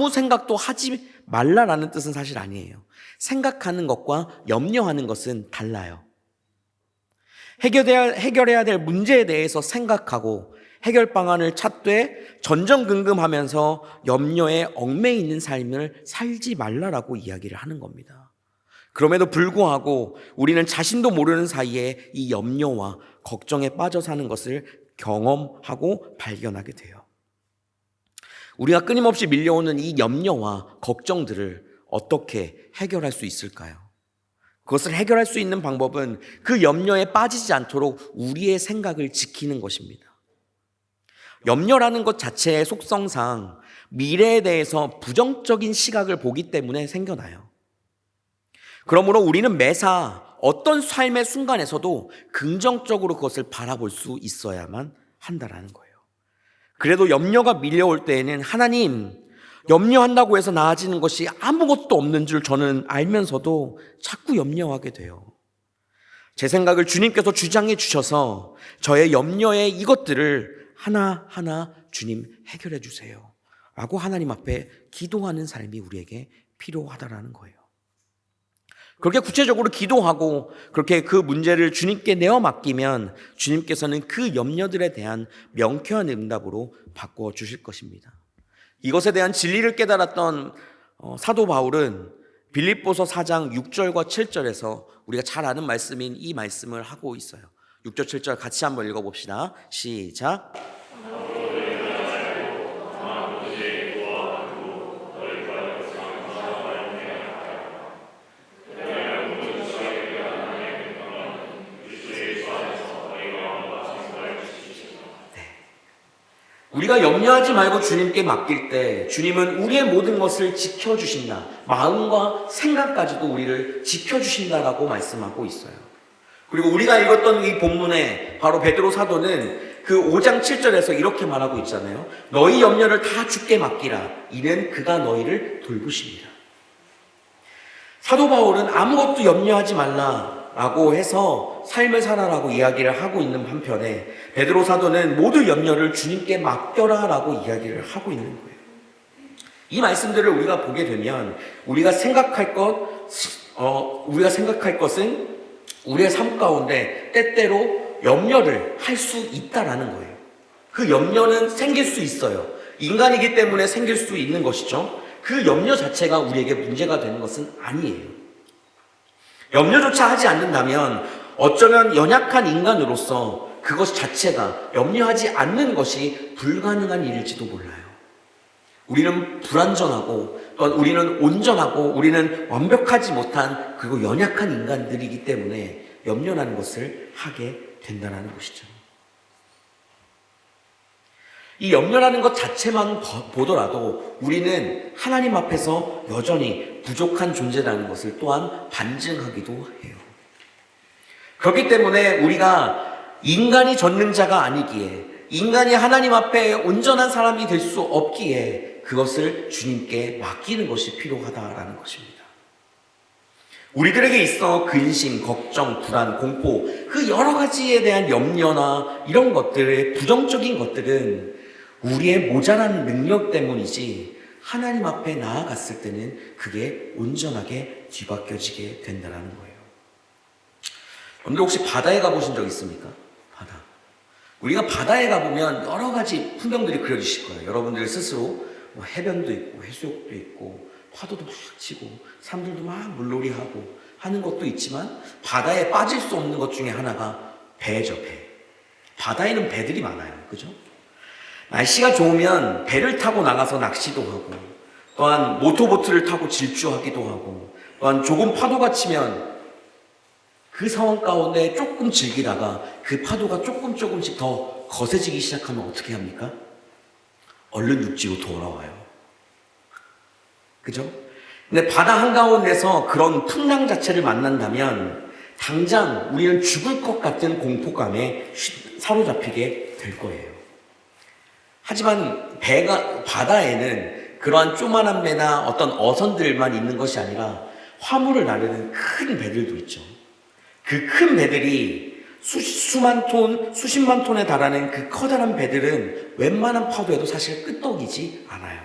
생각도 하지 말라라는 뜻은 사실 아니에요. 생각하는 것과 염려하는 것은 달라요. 해결해야 될 문제에 대해서 생각하고 해결 방안을 찾되 전전긍긍하면서 염려에 얽매여 있는 삶을 살지 말라라고 이야기를 하는 겁니다. 그럼에도 불구하고 우리는 자신도 모르는 사이에 이 염려와 걱정에 빠져 사는 것을 경험하고 발견하게 돼요. 우리가 끊임없이 밀려오는 이 염려와 걱정들을 어떻게 해결할 수 있을까요? 그것을 해결할 수 있는 방법은 그 염려에 빠지지 않도록 우리의 생각을 지키는 것입니다. 염려라는 것 자체의 속성상 미래에 대해서 부정적인 시각을 보기 때문에 생겨나요. 그러므로 우리는 매사 어떤 삶의 순간에서도 긍정적으로 그것을 바라볼 수 있어야만 한다라는 거예요. 그래도 염려가 밀려올 때에는 하나님, 염려한다고 해서 나아지는 것이 아무것도 없는 줄 저는 알면서도 자꾸 염려하게 돼요. 제 생각을 주님께서 주장해 주셔서 저의 염려의 이것들을 하나하나 주님 해결해 주세요 라고 하나님 앞에 기도하는 삶이 우리에게 필요하다라는 거예요. 그렇게 구체적으로 기도하고 그렇게 그 문제를 주님께 내어 맡기면 주님께서는 그 염려들에 대한 명쾌한 응답으로 바꿔 주실 것입니다. 이것에 대한 진리를 깨달았던 사도 바울은 빌립보서 4장 6절과 7절에서 우리가 잘 아는 말씀인 이 말씀을 하고 있어요. 6절 7절 같이 한번 읽어봅시다. 시작. 우리가 염려하지 말고 주님께 맡길 때 주님은 우리의 모든 것을 지켜주신다. 마음과 생각까지도 우리를 지켜주신다라고 말씀하고 있어요. 그리고 우리가 읽었던 이 본문에 바로 베드로 사도는 그 5장 7절에서 이렇게 말하고 있잖아요. 너희 염려를 다 주께 맡기라. 이는 그가 너희를 돌보십니다. 사도 바울은 아무것도 염려하지 말라라고 해서 삶을 살아라고 이야기를 하고 있는 한편에 베드로 사도는 모두 염려를 주님께 맡겨라라고 이야기를 하고 있는 거예요. 이 말씀들을 우리가 보게 되면 우리가 생각할 것은 우리의 삶 가운데 때때로 염려를 할 수 있다라는 거예요. 그 염려는 생길 수 있어요. 인간이기 때문에 생길 수 있는 것이죠. 그 염려 자체가 우리에게 문제가 되는 것은 아니에요. 염려조차 하지 않는다면 어쩌면 연약한 인간으로서 그것 자체가 염려하지 않는 것이 불가능한 일일지도 몰라요. 우리는 불완전하고 또한 우리는 온전하고 우리는 완벽하지 못한 그리고 연약한 인간들이기 때문에 염려라는 것을 하게 된다는 것이죠. 이 염려라는 것 자체만 보더라도 우리는 하나님 앞에서 여전히 부족한 존재라는 것을 또한 반증하기도 해요. 그렇기 때문에 우리가 인간이 전능자가 아니기에 인간이 하나님 앞에 온전한 사람이 될 수 없기에 그것을 주님께 맡기는 것이 필요하다라는 것입니다. 우리들에게 있어 근심, 걱정, 불안, 공포 그 여러 가지에 대한 염려나 이런 것들의 부정적인 것들은 우리의 모자란 능력 때문이지 하나님 앞에 나아갔을 때는 그게 온전하게 뒤바뀌어지게 된다는 거예요. 여러분들 혹시 바다에 가보신 적 있습니까? 바다. 우리가 바다에 가보면 여러 가지 풍경들이 그려지실 거예요. 여러분들 스스로 뭐 해변도 있고 해수욕도 있고 파도도 막 치고 사람들도 막 물놀이하고 하는 것도 있지만 바다에 빠질 수 없는 것 중에 하나가 배죠, 배. 바다에는 배들이 많아요. 그죠? 날씨가 좋으면 배를 타고 나가서 낚시도 하고 또한 모터보트를 타고 질주하기도 하고 또한 조금 파도가 치면 그 상황 가운데 조금 즐기다가 그 파도가 조금씩 더 거세지기 시작하면 어떻게 합니까? 얼른 육지로 돌아와요. 그죠? 근데 바다 한가운데서 그런 풍랑 자체를 만난다면 당장 우리는 죽을 것 같은 공포감에 사로잡히게 될 거예요. 하지만 바다에는 그러한 조만한 배나 어떤 어선들만 있는 것이 아니라 화물을 나르는 큰 배들도 있죠. 그 큰 배들이 수십만 톤에 달하는 그 커다란 배들은 웬만한 파도에도 사실 끄떡이지 않아요.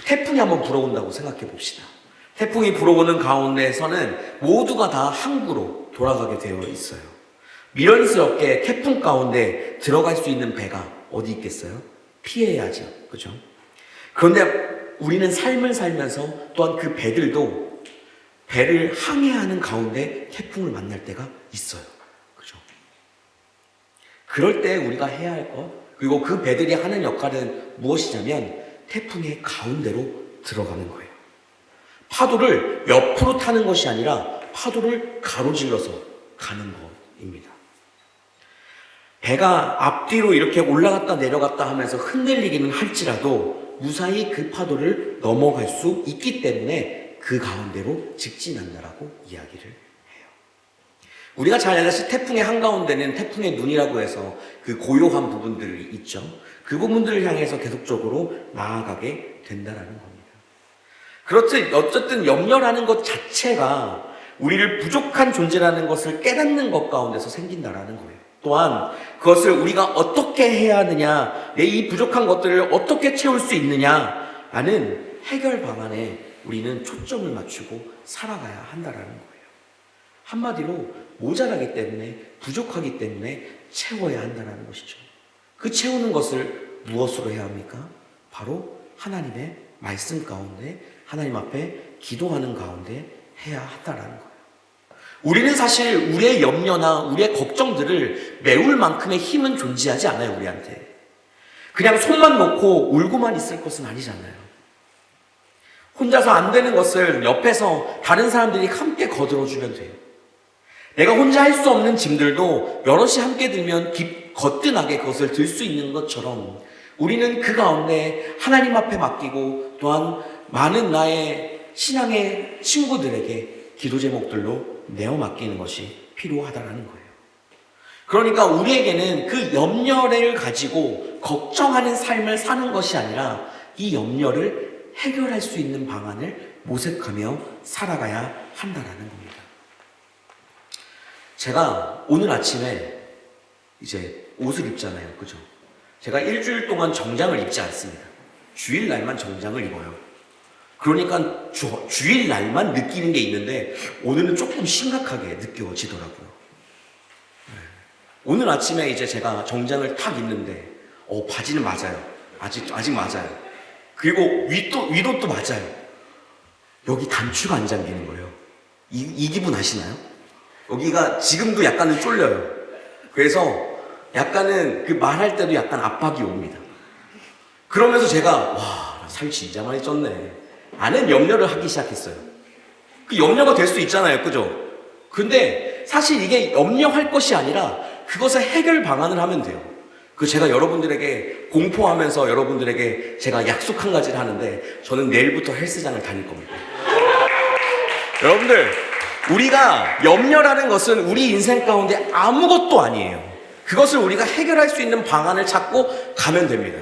태풍이 한번 불어온다고 생각해 봅시다. 태풍이 불어오는 가운데에서는 모두가 다 항구로 돌아가게 되어 있어요. 미련스럽게 태풍 가운데 들어갈 수 있는 배가 어디 있겠어요? 피해야죠. 그죠? 그런데 우리는 삶을 살면서 또한 그 배들도 배를 항해하는 가운데 태풍을 만날 때가 있어요. 그죠? 그럴 때 우리가 해야 할 것, 그리고 그 배들이 하는 역할은 무엇이냐면 태풍의 가운데로 들어가는 거예요. 파도를 옆으로 타는 것이 아니라 파도를 가로질러서 가는 것입니다. 배가 앞뒤로 이렇게 올라갔다 내려갔다 하면서 흔들리기는 할지라도 무사히 그 파도를 넘어갈 수 있기 때문에 그 가운데로 직진한다라고 이야기를 해요. 우리가 잘 알다시피 태풍의 한가운데는 태풍의 눈이라고 해서 그 고요한 부분들이 있죠. 그 부분들을 향해서 계속적으로 나아가게 된다라는 겁니다. 그렇듯 어쨌든 염려라는 것 자체가 우리를 부족한 존재라는 것을 깨닫는 것 가운데서 생긴다라는 거예요. 또한 그것을 우리가 어떻게 해야 하느냐, 내 이 부족한 것들을 어떻게 채울 수 있느냐라는 해결 방안에 우리는 초점을 맞추고 살아가야 한다라는 거예요. 한마디로 모자라기 때문에, 부족하기 때문에 채워야 한다는 것이죠. 그 채우는 것을 무엇으로 해야 합니까? 바로 하나님의 말씀 가운데, 하나님 앞에 기도하는 가운데 해야 한다는 거예요. 우리는 사실 우리의 염려나 우리의 걱정들을 메울 만큼의 힘은 존재하지 않아요, 우리한테. 그냥 손만 놓고 울고만 있을 것은 아니잖아요. 혼자서 안 되는 것을 옆에서 다른 사람들이 함께 거들어주면 돼요. 내가 혼자 할 수 없는 짐들도 여럿이 함께 들면 거뜬하게 그것을 들 수 있는 것처럼 우리는 그 가운데 하나님 앞에 맡기고 또한 많은 나의 신앙의 친구들에게 기도 제목들로 내어 맡기는 것이 필요하다라는 거예요. 그러니까 우리에게는 그 염려를 가지고 걱정하는 삶을 사는 것이 아니라 이 염려를 해결할 수 있는 방안을 모색하며 살아가야 한다라는 겁니다. 제가 오늘 아침에 이제 옷을 입잖아요. 그죠? 제가 일주일 동안 정장을 입지 않습니다. 주일날만 정장을 입어요. 그러니까 주일날만 느끼는 게 있는데 오늘은 조금 심각하게 느껴지더라고요. 오늘 아침에 이제 제가 정장을 탁 입는데 바지는 맞아요. 아직 맞아요. 그리고 위도 또 맞아요. 여기 단추가 안 잠기는 거예요. 이 기분 아시나요? 여기가 지금도 약간은 쫄려요. 그래서 약간은 그 말할 때도 약간 압박이 옵니다. 그러면서 제가 살 진짜 많이 쪘네. 아는 염려를 하기 시작했어요. 그 염려가 될 수 있잖아요. 그죠? 근데 사실 이게 염려할 것이 아니라 그것을 해결 방안을 하면 돼요. 그 제가 여러분들에게 공포하면서 여러분들에게 제가 약속 한 가지를 하는데 저는 내일부터 헬스장을 다닐 겁니다. 여러분들, 우리가 염려라는 것은 우리 인생 가운데 아무것도 아니에요. 그것을 우리가 해결할 수 있는 방안을 찾고 가면 됩니다.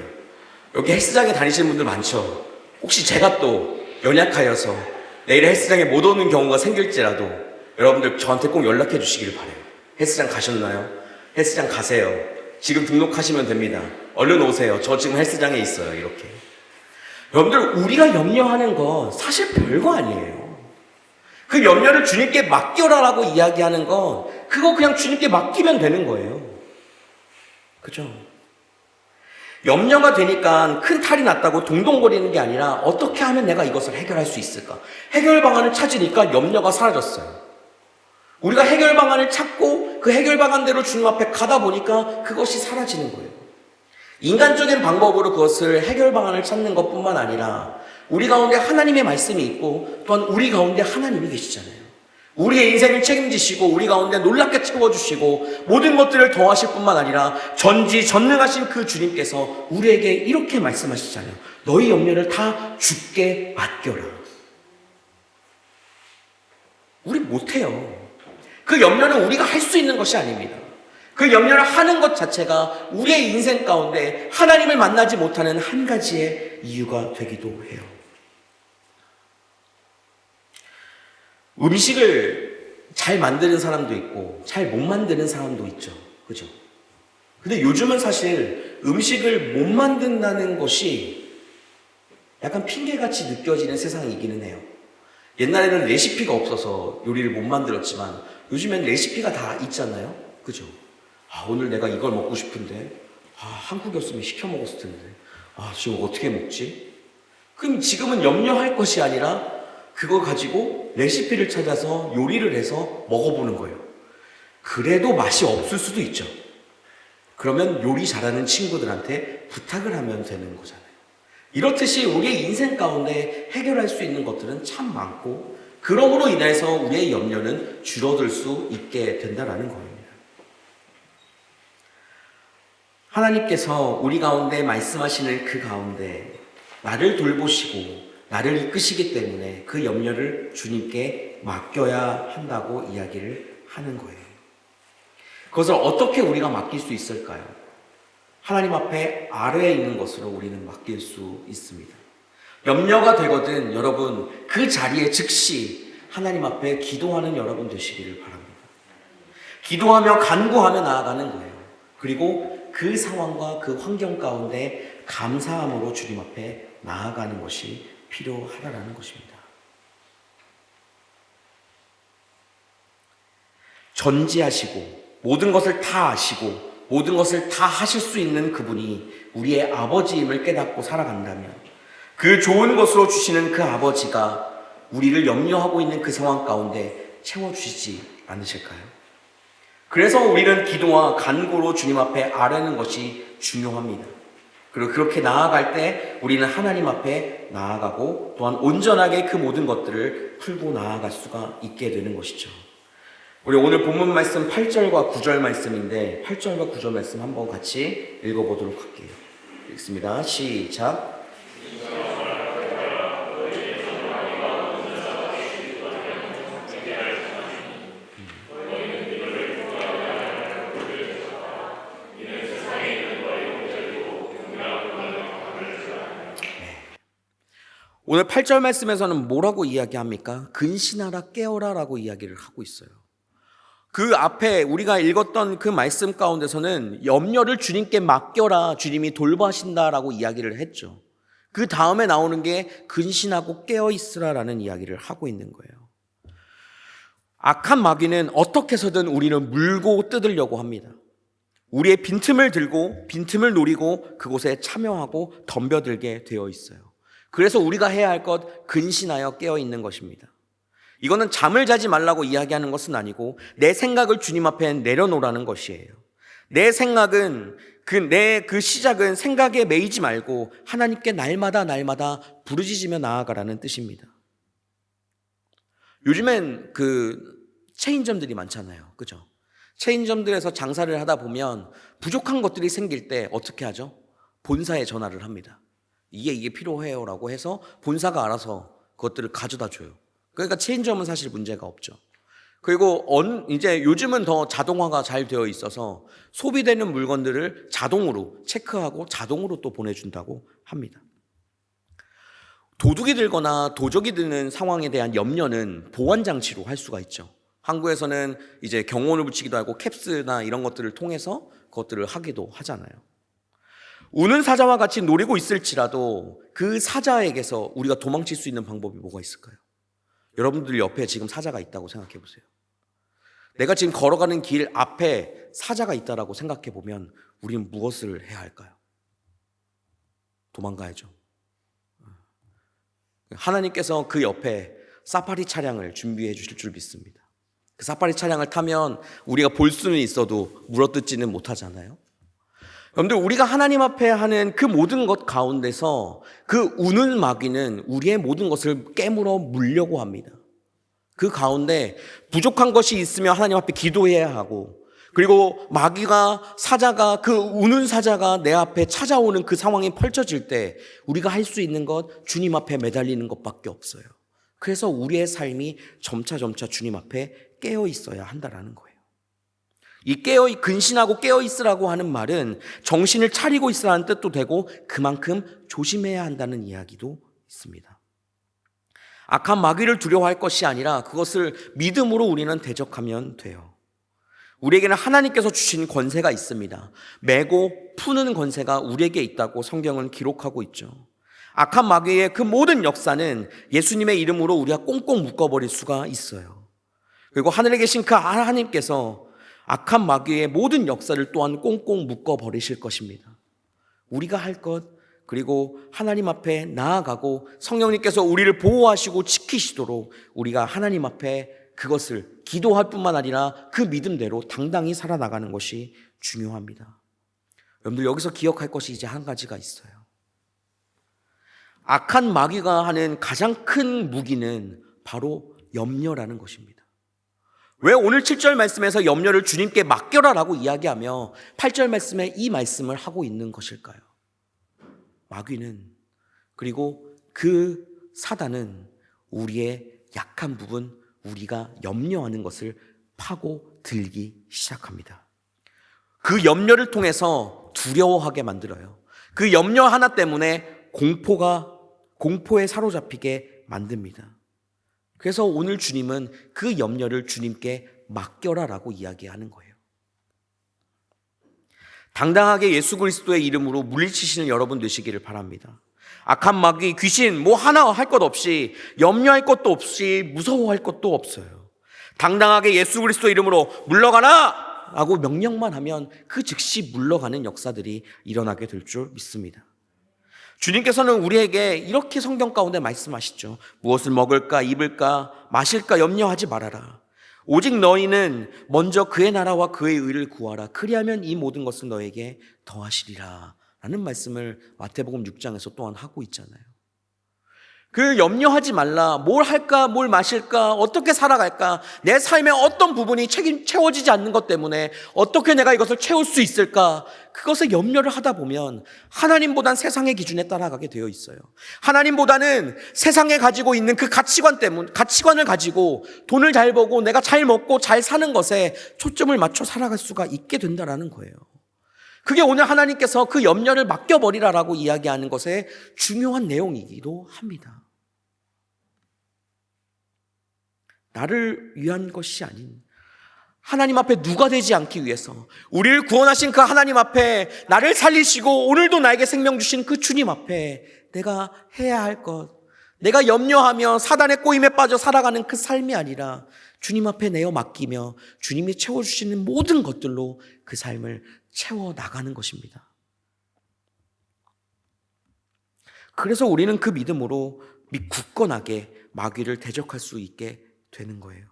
여기 헬스장에 다니시는 분들 많죠? 혹시 제가 또 연약하여서 내일 헬스장에 못 오는 경우가 생길지라도 여러분들 저한테 꼭 연락해 주시길 바래요. 헬스장 가셨나요? 헬스장 가세요. 지금 등록하시면 됩니다. 얼른 오세요. 저 지금 헬스장에 있어요. 이렇게. 여러분들, 우리가 염려하는 건 사실 별거 아니에요. 그 염려를 주님께 맡겨라라고 이야기하는 건 그거 그냥 주님께 맡기면 되는 거예요. 그죠? 염려가 되니까 큰 탈이 났다고 동동거리는 게 아니라 어떻게 하면 내가 이것을 해결할 수 있을까? 해결 방안을 찾으니까 염려가 사라졌어요. 우리가 해결 방안을 찾고 그 해결 방안대로 주님 앞에 가다 보니까 그것이 사라지는 거예요. 인간적인 방법으로 그것을 해결 방안을 찾는 것뿐만 아니라 우리 가운데 하나님의 말씀이 있고 또한 우리 가운데 하나님이 계시잖아요. 우리의 인생을 책임지시고 우리 가운데 놀랍게 채워주시고 모든 것들을 더하실 뿐만 아니라 전지전능하신 그 주님께서 우리에게 이렇게 말씀하시잖아요. 너희 염려를 다 주께 맡겨라. 우리 못해요. 그 염려는 우리가 할 수 있는 것이 아닙니다. 그 염려를 하는 것 자체가 우리의 인생 가운데 하나님을 만나지 못하는 한 가지의 이유가 되기도 해요. 음식을 잘 만드는 사람도 있고 잘 못 만드는 사람도 있죠. 그죠? 근데 요즘은 사실 음식을 못 만든다는 것이 약간 핑계같이 느껴지는 세상이기는 해요. 옛날에는 레시피가 없어서 요리를 못 만들었지만 요즘엔 레시피가 다 있잖아요. 그죠? 오늘 내가 이걸 먹고 싶은데 한국이었으면 시켜 먹었을 텐데 지금 어떻게 먹지? 그럼 지금은 염려할 것이 아니라 그거 가지고 레시피를 찾아서 요리를 해서 먹어보는 거예요. 그래도 맛이 없을 수도 있죠. 그러면 요리 잘하는 친구들한테 부탁을 하면 되는 거잖아요. 이렇듯이 우리의 인생 가운데 해결할 수 있는 것들은 참 많고, 그러므로 인해서 우리의 염려는 줄어들 수 있게 된다는 겁니다. 하나님께서 우리 가운데 말씀하시는 그 가운데 나를 돌보시고 나를 이끄시기 때문에 그 염려를 주님께 맡겨야 한다고 이야기를 하는 거예요. 그것을 어떻게 우리가 맡길 수 있을까요? 하나님 앞에 아래에 있는 것으로 우리는 맡길 수 있습니다. 염려가 되거든 여러분 그 자리에 즉시 하나님 앞에 기도하는 여러분 되시기를 바랍니다. 기도하며 간구하며 나아가는 거예요. 그리고 그 상황과 그 환경 가운데 감사함으로 주님 앞에 나아가는 것이 필요하다는 것입니다. 전지하시고 모든 것을 다 아시고 모든 것을 다 하실 수 있는 그분이 우리의 아버지임을 깨닫고 살아간다면 그 좋은 것으로 주시는 그 아버지가 우리를 염려하고 있는 그 상황 가운데 채워주시지 않으실까요? 그래서 우리는 기도와 간구로 주님 앞에 아뢰는 것이 중요합니다. 그리고 그렇게 나아갈 때 우리는 하나님 앞에 나아가고 또한 온전하게 그 모든 것들을 풀고 나아갈 수가 있게 되는 것이죠. 우리 오늘 본문 말씀 8절과 9절 말씀인데 8절과 9절 말씀 한번 같이 읽어보도록 할게요. 읽습니다. 시작. 오늘 8절 말씀에서는 뭐라고 이야기합니까? 근신하라 깨어라 라고 이야기를 하고 있어요. 그 앞에 우리가 읽었던 그 말씀 가운데서는 염려를 주님께 맡겨라, 주님이 돌보신다라고 이야기를 했죠. 그 다음에 나오는 게 근신하고 깨어있으라라는 이야기를 하고 있는 거예요. 악한 마귀는 어떻게 해서든 우리를 물고 뜯으려고 합니다. 우리의 빈틈을 들고 빈틈을 노리고 그곳에 참여하고 덤벼들게 되어 있어요. 그래서 우리가 해야 할 것 근신하여 깨어있는 것입니다. 이거는 잠을 자지 말라고 이야기하는 것은 아니고 내 생각을 주님 앞에 내려놓으라는 것이에요. 내 생각은 그 시작은 생각에 매이지 말고 하나님께 날마다 부르짖으며 나아가라는 뜻입니다. 요즘엔 체인점들이 많잖아요. 그죠? 체인점들에서 장사를 하다 보면 부족한 것들이 생길 때 어떻게 하죠? 본사에 전화를 합니다. 이게 필요해요라고 해서 본사가 알아서 그것들을 가져다 줘요. 그러니까 체인점은 사실 문제가 없죠. 그리고 이제 요즘은 더 자동화가 잘 되어 있어서 소비되는 물건들을 자동으로 체크하고 자동으로 또 보내준다고 합니다. 도둑이 들거나 도적이 드는 상황에 대한 염려는 보안장치로 할 수가 있죠. 한국에서는 이제 경호원을 붙이기도 하고 캡스나 이런 것들을 통해서 그것들을 하기도 하잖아요. 우는 사자와 같이 노리고 있을지라도 그 사자에게서 우리가 도망칠 수 있는 방법이 뭐가 있을까요? 여러분들 옆에 지금 사자가 있다고 생각해 보세요. 내가 지금 걸어가는 길 앞에 사자가 있다라고 생각해 보면 우리는 무엇을 해야 할까요? 도망가야죠. 하나님께서 그 옆에 사파리 차량을 준비해 주실 줄 믿습니다. 그 사파리 차량을 타면 우리가 볼 수는 있어도 물어뜯지는 못하잖아요. 여러분들 우리가 하나님 앞에 하는 그 모든 것 가운데서 그 우는 마귀는 우리의 모든 것을 깨물어 물려고 합니다. 그 가운데 부족한 것이 있으면 하나님 앞에 기도해야 하고, 그리고 사자가 그 우는 사자가 내 앞에 찾아오는 그 상황이 펼쳐질 때 우리가 할 수 있는 것 주님 앞에 매달리는 것밖에 없어요. 그래서 우리의 삶이 점차 주님 앞에 깨어 있어야 한다라는 거예요. 이 근신하고 깨어 있으라고 하는 말은 정신을 차리고 있으라는 뜻도 되고 그만큼 조심해야 한다는 이야기도 있습니다. 악한 마귀를 두려워할 것이 아니라 그것을 믿음으로 우리는 대적하면 돼요. 우리에게는 하나님께서 주신 권세가 있습니다. 메고 푸는 권세가 우리에게 있다고 성경은 기록하고 있죠. 악한 마귀의 그 모든 역사는 예수님의 이름으로 우리가 꽁꽁 묶어버릴 수가 있어요. 그리고 하늘에 계신 그 하나님께서 악한 마귀의 모든 역사를 또한 꽁꽁 묶어버리실 것입니다. 우리가 할 것, 그리고 하나님 앞에 나아가고 성령님께서 우리를 보호하시고 지키시도록 우리가 하나님 앞에 그것을 기도할 뿐만 아니라 그 믿음대로 당당히 살아나가는 것이 중요합니다. 여러분들 여기서 기억할 것이 이제 한 가지가 있어요. 악한 마귀가 하는 가장 큰 무기는 바로 염려라는 것입니다. 왜 오늘 7절 말씀에서 염려를 주님께 맡겨라라고 이야기하며 8절 말씀에 이 말씀을 하고 있는 것일까요? 마귀는, 그리고 그 사단은 우리의 약한 부분, 우리가 염려하는 것을 파고 들기 시작합니다. 그 염려를 통해서 두려워하게 만들어요. 그 염려 하나 때문에 공포에 사로잡히게 만듭니다. 그래서 오늘 주님은 그 염려를 주님께 맡겨라라고 이야기하는 거예요. 당당하게 예수 그리스도의 이름으로 물리치시는 여러분 되시기를 바랍니다. 악한 마귀, 귀신 뭐 하나 할 것 없이, 염려할 것도 없이, 무서워할 것도 없어요. 당당하게 예수 그리스도 이름으로 물러가라 라고 명령만 하면 그 즉시 물러가는 역사들이 일어나게 될 줄 믿습니다. 주님께서는 우리에게 이렇게 성경 가운데 말씀하시죠. 무엇을 먹을까, 입을까, 마실까 염려하지 말아라. 오직 너희는 먼저 그의 나라와 그의 의를 구하라. 그리하면 이 모든 것을 너에게 더하시리라 라는 말씀을 마태복음 6장에서 또한 하고 있잖아요. 그 염려하지 말라. 뭘 할까, 뭘 마실까, 어떻게 살아갈까, 내 삶의 어떤 부분이 채워지지 않는 것 때문에 어떻게 내가 이것을 채울 수 있을까, 그것에 염려를 하다 보면 하나님보단 세상의 기준에 따라가게 되어 있어요. 하나님보다는 세상에 가지고 있는 그 가치관을 가지고 돈을 잘 벌고 내가 잘 먹고 잘 사는 것에 초점을 맞춰 살아갈 수가 있게 된다라는 거예요. 그게 오늘 하나님께서 그 염려를 맡겨버리라라고 이야기하는 것의 중요한 내용이기도 합니다. 나를 위한 것이 아닌 하나님 앞에 누가 되지 않기 위해서, 우리를 구원하신 그 하나님 앞에 나를 살리시고 오늘도 나에게 생명 주신 그 주님 앞에 내가 해야 할 것, 내가 염려하며 사단의 꼬임에 빠져 살아가는 그 삶이 아니라 주님 앞에 내어 맡기며 주님이 채워주시는 모든 것들로 그 삶을 채워나가는 것입니다. 그래서 우리는 그 믿음으로 굳건하게 마귀를 대적할 수 있게 되는 거예요.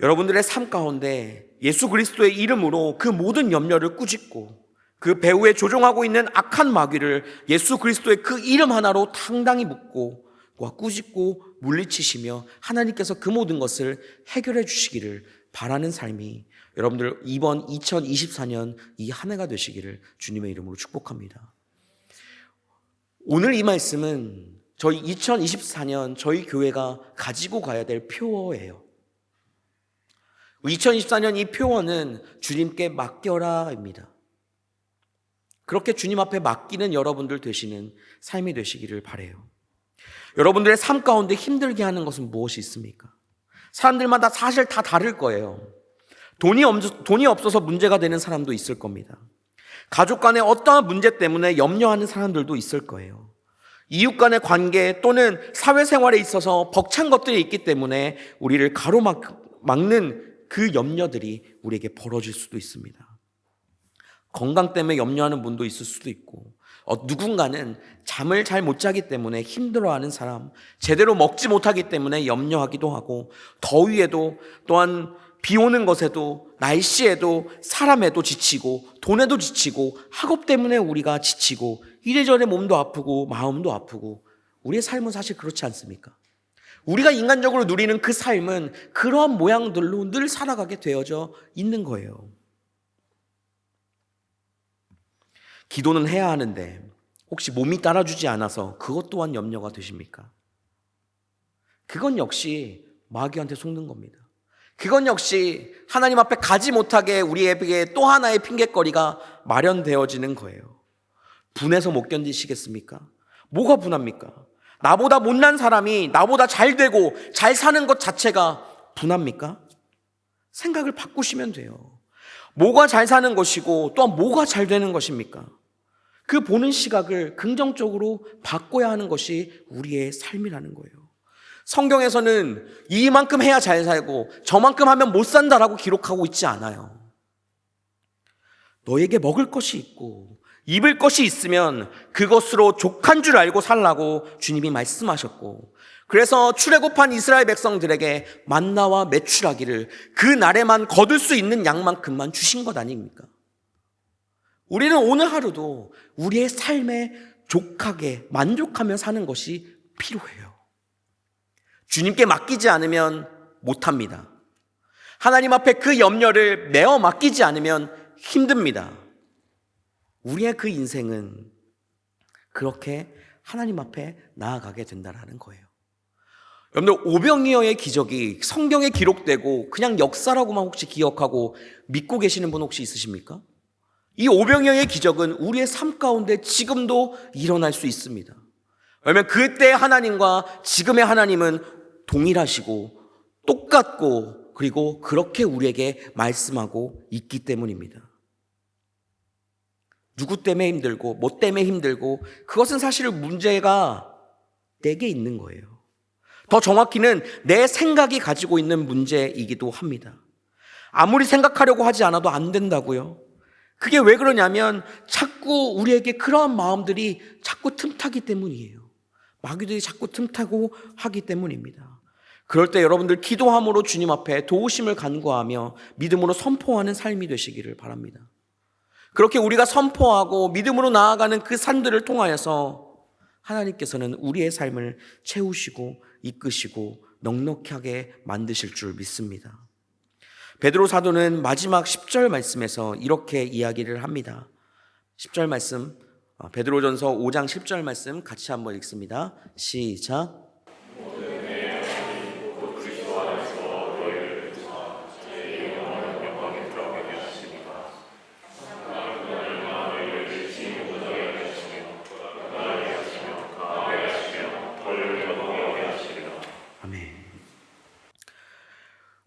여러분들의 삶 가운데 예수 그리스도의 이름으로 그 모든 염려를 꾸짖고 그 배후에 조종하고 있는 악한 마귀를 예수 그리스도의 그 이름 하나로 당당히 묶고 꾸짖고 물리치시며 하나님께서 그 모든 것을 해결해 주시기를 바라는 삶이 여러분들 이번 2024년 이 한 해가 되시기를 주님의 이름으로 축복합니다. 오늘 이 말씀은 저희 2024년 저희 교회가 가지고 가야 될 표어예요. 2024년 이 표어는 주님께 맡겨라입니다. 그렇게 주님 앞에 맡기는 여러분들 되시는 삶이 되시기를 바라요. 여러분들의 삶 가운데 힘들게 하는 것은 무엇이 있습니까? 사람들마다 사실 다 다를 거예요. 돈이 없어서 문제가 되는 사람도 있을 겁니다. 가족 간의 어떠한 문제 때문에 염려하는 사람들도 있을 거예요. 이웃 간의 관계 또는 사회생활에 있어서 벅찬 것들이 있기 때문에 우리를 가로막는 그 염려들이 우리에게 벌어질 수도 있습니다. 건강 때문에 염려하는 분도 있을 수도 있고, 누군가는 잠을 잘 못 자기 때문에 힘들어하는 사람, 제대로 먹지 못하기 때문에 염려하기도 하고, 더위에도 또한 비 오는 것에도 날씨에도 사람에도 지치고 돈에도 지치고 학업 때문에 우리가 지치고 이래저래 몸도 아프고 마음도 아프고, 우리의 삶은 사실 그렇지 않습니까? 우리가 인간적으로 누리는 그 삶은 그러한 모양들로 늘 살아가게 되어져 있는 거예요. 기도는 해야 하는데 혹시 몸이 따라주지 않아서 그것 또한 염려가 되십니까? 그건 역시 마귀한테 속는 겁니다. 그건 역시 하나님 앞에 가지 못하게 우리에게 또 하나의 핑곗거리가 마련되어지는 거예요. 분해서 못 견디시겠습니까? 뭐가 분합니까? 나보다 못난 사람이 나보다 잘 되고 잘 사는 것 자체가 분합니까? 생각을 바꾸시면 돼요. 뭐가 잘 사는 것이고 또한 뭐가 잘 되는 것입니까? 그 보는 시각을 긍정적으로 바꿔야 하는 것이 우리의 삶이라는 거예요. 성경에서는 이만큼 해야 잘 살고 저만큼 하면 못 산다라고 기록하고 있지 않아요. 너에게 먹을 것이 있고 입을 것이 있으면 그것으로 족한 줄 알고 살라고 주님이 말씀하셨고, 그래서 출애굽한 이스라엘 백성들에게 만나와 메추라기를 그 날에만 거둘 수 있는 양만큼만 주신 것 아닙니까? 우리는 오늘 하루도 우리의 삶에 족하게 만족하며 사는 것이 필요해요. 주님께 맡기지 않으면 못합니다. 하나님 앞에 그 염려를 내어 맡기지 않으면 힘듭니다. 우리의 그 인생은 그렇게 하나님 앞에 나아가게 된다는 거예요. 여러분들, 오병이어의 기적이 성경에 기록되고 그냥 역사라고만 혹시 기억하고 믿고 계시는 분 혹시 있으십니까? 이 오병이어의 기적은 우리의 삶 가운데 지금도 일어날 수 있습니다. 왜냐하면 그때 하나님과 지금의 하나님은 동일하시고 똑같고, 그리고 그렇게 우리에게 말씀하고 있기 때문입니다. 누구 때문에 힘들고 뭐 때문에 힘들고, 그것은 사실 문제가 내게 있는 거예요. 더 정확히는 내 생각이 가지고 있는 문제이기도 합니다. 아무리 생각하려고 하지 않아도 안 된다고요. 그게 왜 그러냐면 자꾸 우리에게 그러한 마음들이 자꾸 틈타기 때문이에요. 마귀들이 자꾸 틈타고 하기 때문입니다. 그럴 때 여러분들 기도함으로 주님 앞에 도우심을 간구하며 믿음으로 선포하는 삶이 되시기를 바랍니다. 그렇게 우리가 선포하고 믿음으로 나아가는 그 산들을 통하여서 하나님께서는 우리의 삶을 채우시고 이끄시고 넉넉하게 만드실 줄 믿습니다. 베드로 사도는 마지막 10절 말씀에서 이렇게 이야기를 합니다. 10절 말씀, 베드로전서 5장 10절 말씀 같이 한번 읽습니다. 시작.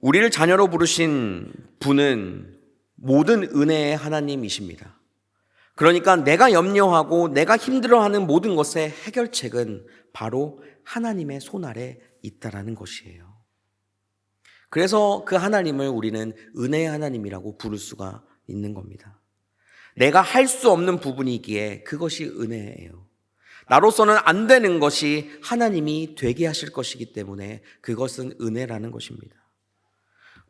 우리를 자녀로 부르신 분은 모든 은혜의 하나님이십니다. 그러니까 내가 염려하고 내가 힘들어하는 모든 것의 해결책은 바로 하나님의 손 아래 있다라는 것이에요. 그래서 그 하나님을 우리는 은혜의 하나님이라고 부를 수가 있는 겁니다. 내가 할 수 없는 부분이기에 그것이 은혜예요. 나로서는 안 되는 것이 하나님이 되게 하실 것이기 때문에 그것은 은혜라는 것입니다.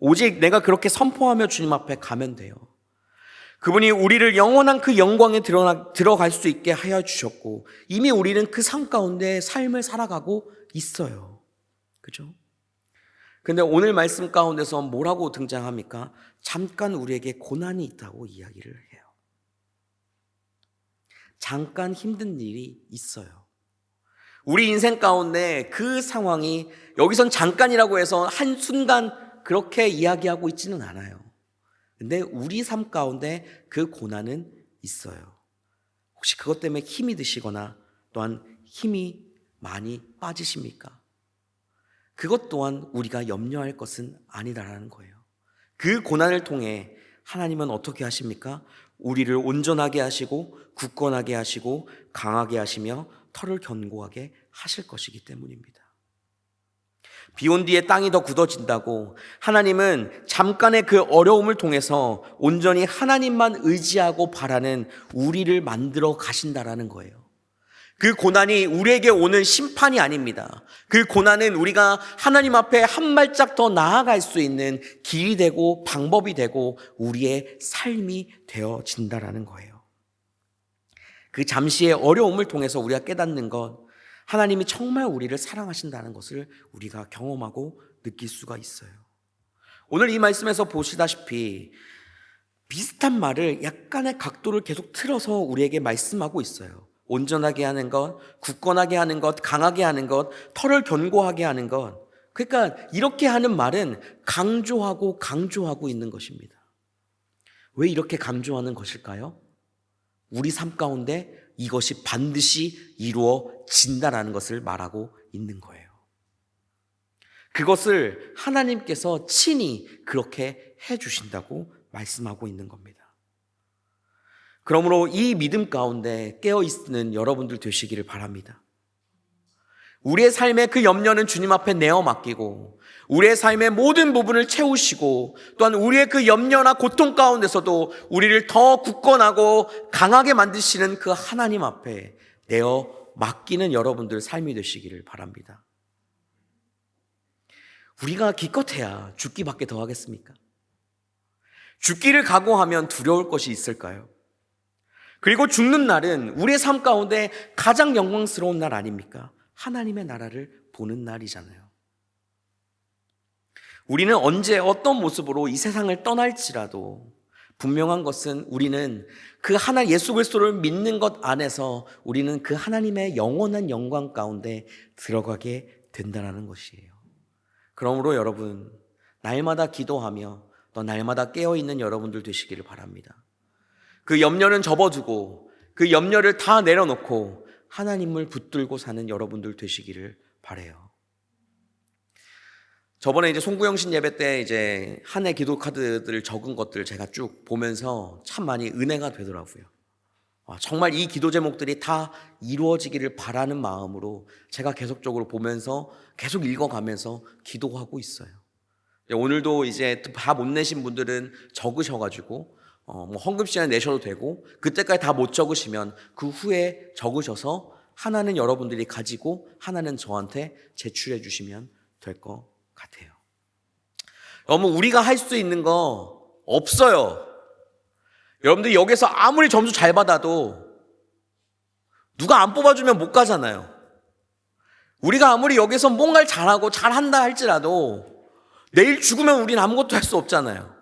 오직 내가 그렇게 선포하며 주님 앞에 가면 돼요. 그분이 우리를 영원한 그 영광에 들어갈 수 있게 하여 주셨고, 이미 우리는 그 삶 가운데 삶을 살아가고 있어요. 그죠? 근데 오늘 말씀 가운데서 뭐라고 등장합니까? 잠깐 우리에게 고난이 있다고 이야기를 해요. 잠깐 힘든 일이 있어요. 우리 인생 가운데 그 상황이 여기선 잠깐이라고 해서 한순간 그렇게 이야기하고 있지는 않아요. 근데 우리 삶 가운데 그 고난은 있어요. 혹시 그것 때문에 힘이 드시거나 또한 힘이 많이 빠지십니까? 그것 또한 우리가 염려할 것은 아니다라는 거예요. 그 고난을 통해 하나님은 어떻게 하십니까? 우리를 온전하게 하시고 굳건하게 하시고 강하게 하시며 털을 견고하게 하실 것이기 때문입니다. 비온 뒤에 땅이 더 굳어진다고 하나님은 잠깐의 그 어려움을 통해서 온전히 하나님만 의지하고 바라는 우리를 만들어 가신다라는 거예요. 그 고난이 우리에게 오는 심판이 아닙니다. 그 고난은 우리가 하나님 앞에 한 발짝 더 나아갈 수 있는 길이 되고 방법이 되고 우리의 삶이 되어진다라는 거예요. 그 잠시의 어려움을 통해서 우리가 깨닫는 것, 하나님이 정말 우리를 사랑하신다는 것을 우리가 경험하고 느낄 수가 있어요. 오늘 이 말씀에서 보시다시피 비슷한 말을 약간의 각도를 계속 틀어서 우리에게 말씀하고 있어요. 온전하게 하는 것, 굳건하게 하는 것, 강하게 하는 것, 털을 견고하게 하는 것. 그러니까 이렇게 하는 말은 강조하고 있는 것입니다. 왜 이렇게 강조하는 것일까요? 우리 삶 가운데 이것이 반드시 이루어진다라는 것을 말하고 있는 거예요. 그것을 하나님께서 친히 그렇게 해주신다고 말씀하고 있는 겁니다. 그러므로 이 믿음 가운데 깨어있는 여러분들 되시기를 바랍니다. 우리의 삶의 그 염려는 주님 앞에 내어 맡기고 우리의 삶의 모든 부분을 채우시고 또한 우리의 그 염려나 고통 가운데서도 우리를 더 굳건하고 강하게 만드시는 그 하나님 앞에 내어 맡기는 여러분들 삶이 되시기를 바랍니다. 우리가 기껏해야 죽기밖에 더 하겠습니까? 죽기를 각오하면 두려울 것이 있을까요? 그리고 죽는 날은 우리의 삶 가운데 가장 영광스러운 날 아닙니까? 하나님의 나라를 보는 날이잖아요. 우리는 언제 어떤 모습으로 이 세상을 떠날지라도 분명한 것은 우리는 그 하나 예수 그리스도를 믿는 것 안에서 우리는 그 하나님의 영원한 영광 가운데 들어가게 된다는 것이에요. 그러므로 여러분, 날마다 기도하며 또 날마다 깨어있는 여러분들 되시기를 바랍니다. 그 염려는 접어두고 그 염려를 다 내려놓고 하나님을 붙들고 사는 여러분들 되시기를 바라요. 저번에 이제 송구영신 예배 때 이제 한 해 기도 카드들 적은 것들 제가 쭉 보면서 참 많이 은혜가 되더라고요. 정말 이 기도 제목들이 다 이루어지기를 바라는 마음으로 제가 계속적으로 보면서 계속 읽어가면서 기도하고 있어요. 오늘도 이제 다 못 내신 분들은 적으셔가지고 헌금 시간에 내셔도 되고 그때까지 다 못 적으시면 그 후에 적으셔서 하나는 여러분들이 가지고 하나는 저한테 제출해 주시면 될 것 같아요. 여러분, 우리가 할 수 있는 거 없어요. 여러분들 여기서 아무리 점수 잘 받아도 누가 안 뽑아주면 못 가잖아요. 우리가 아무리 여기서 뭔가를 잘하고 잘한다 할지라도 내일 죽으면 우리는 아무것도 할 수 없잖아요.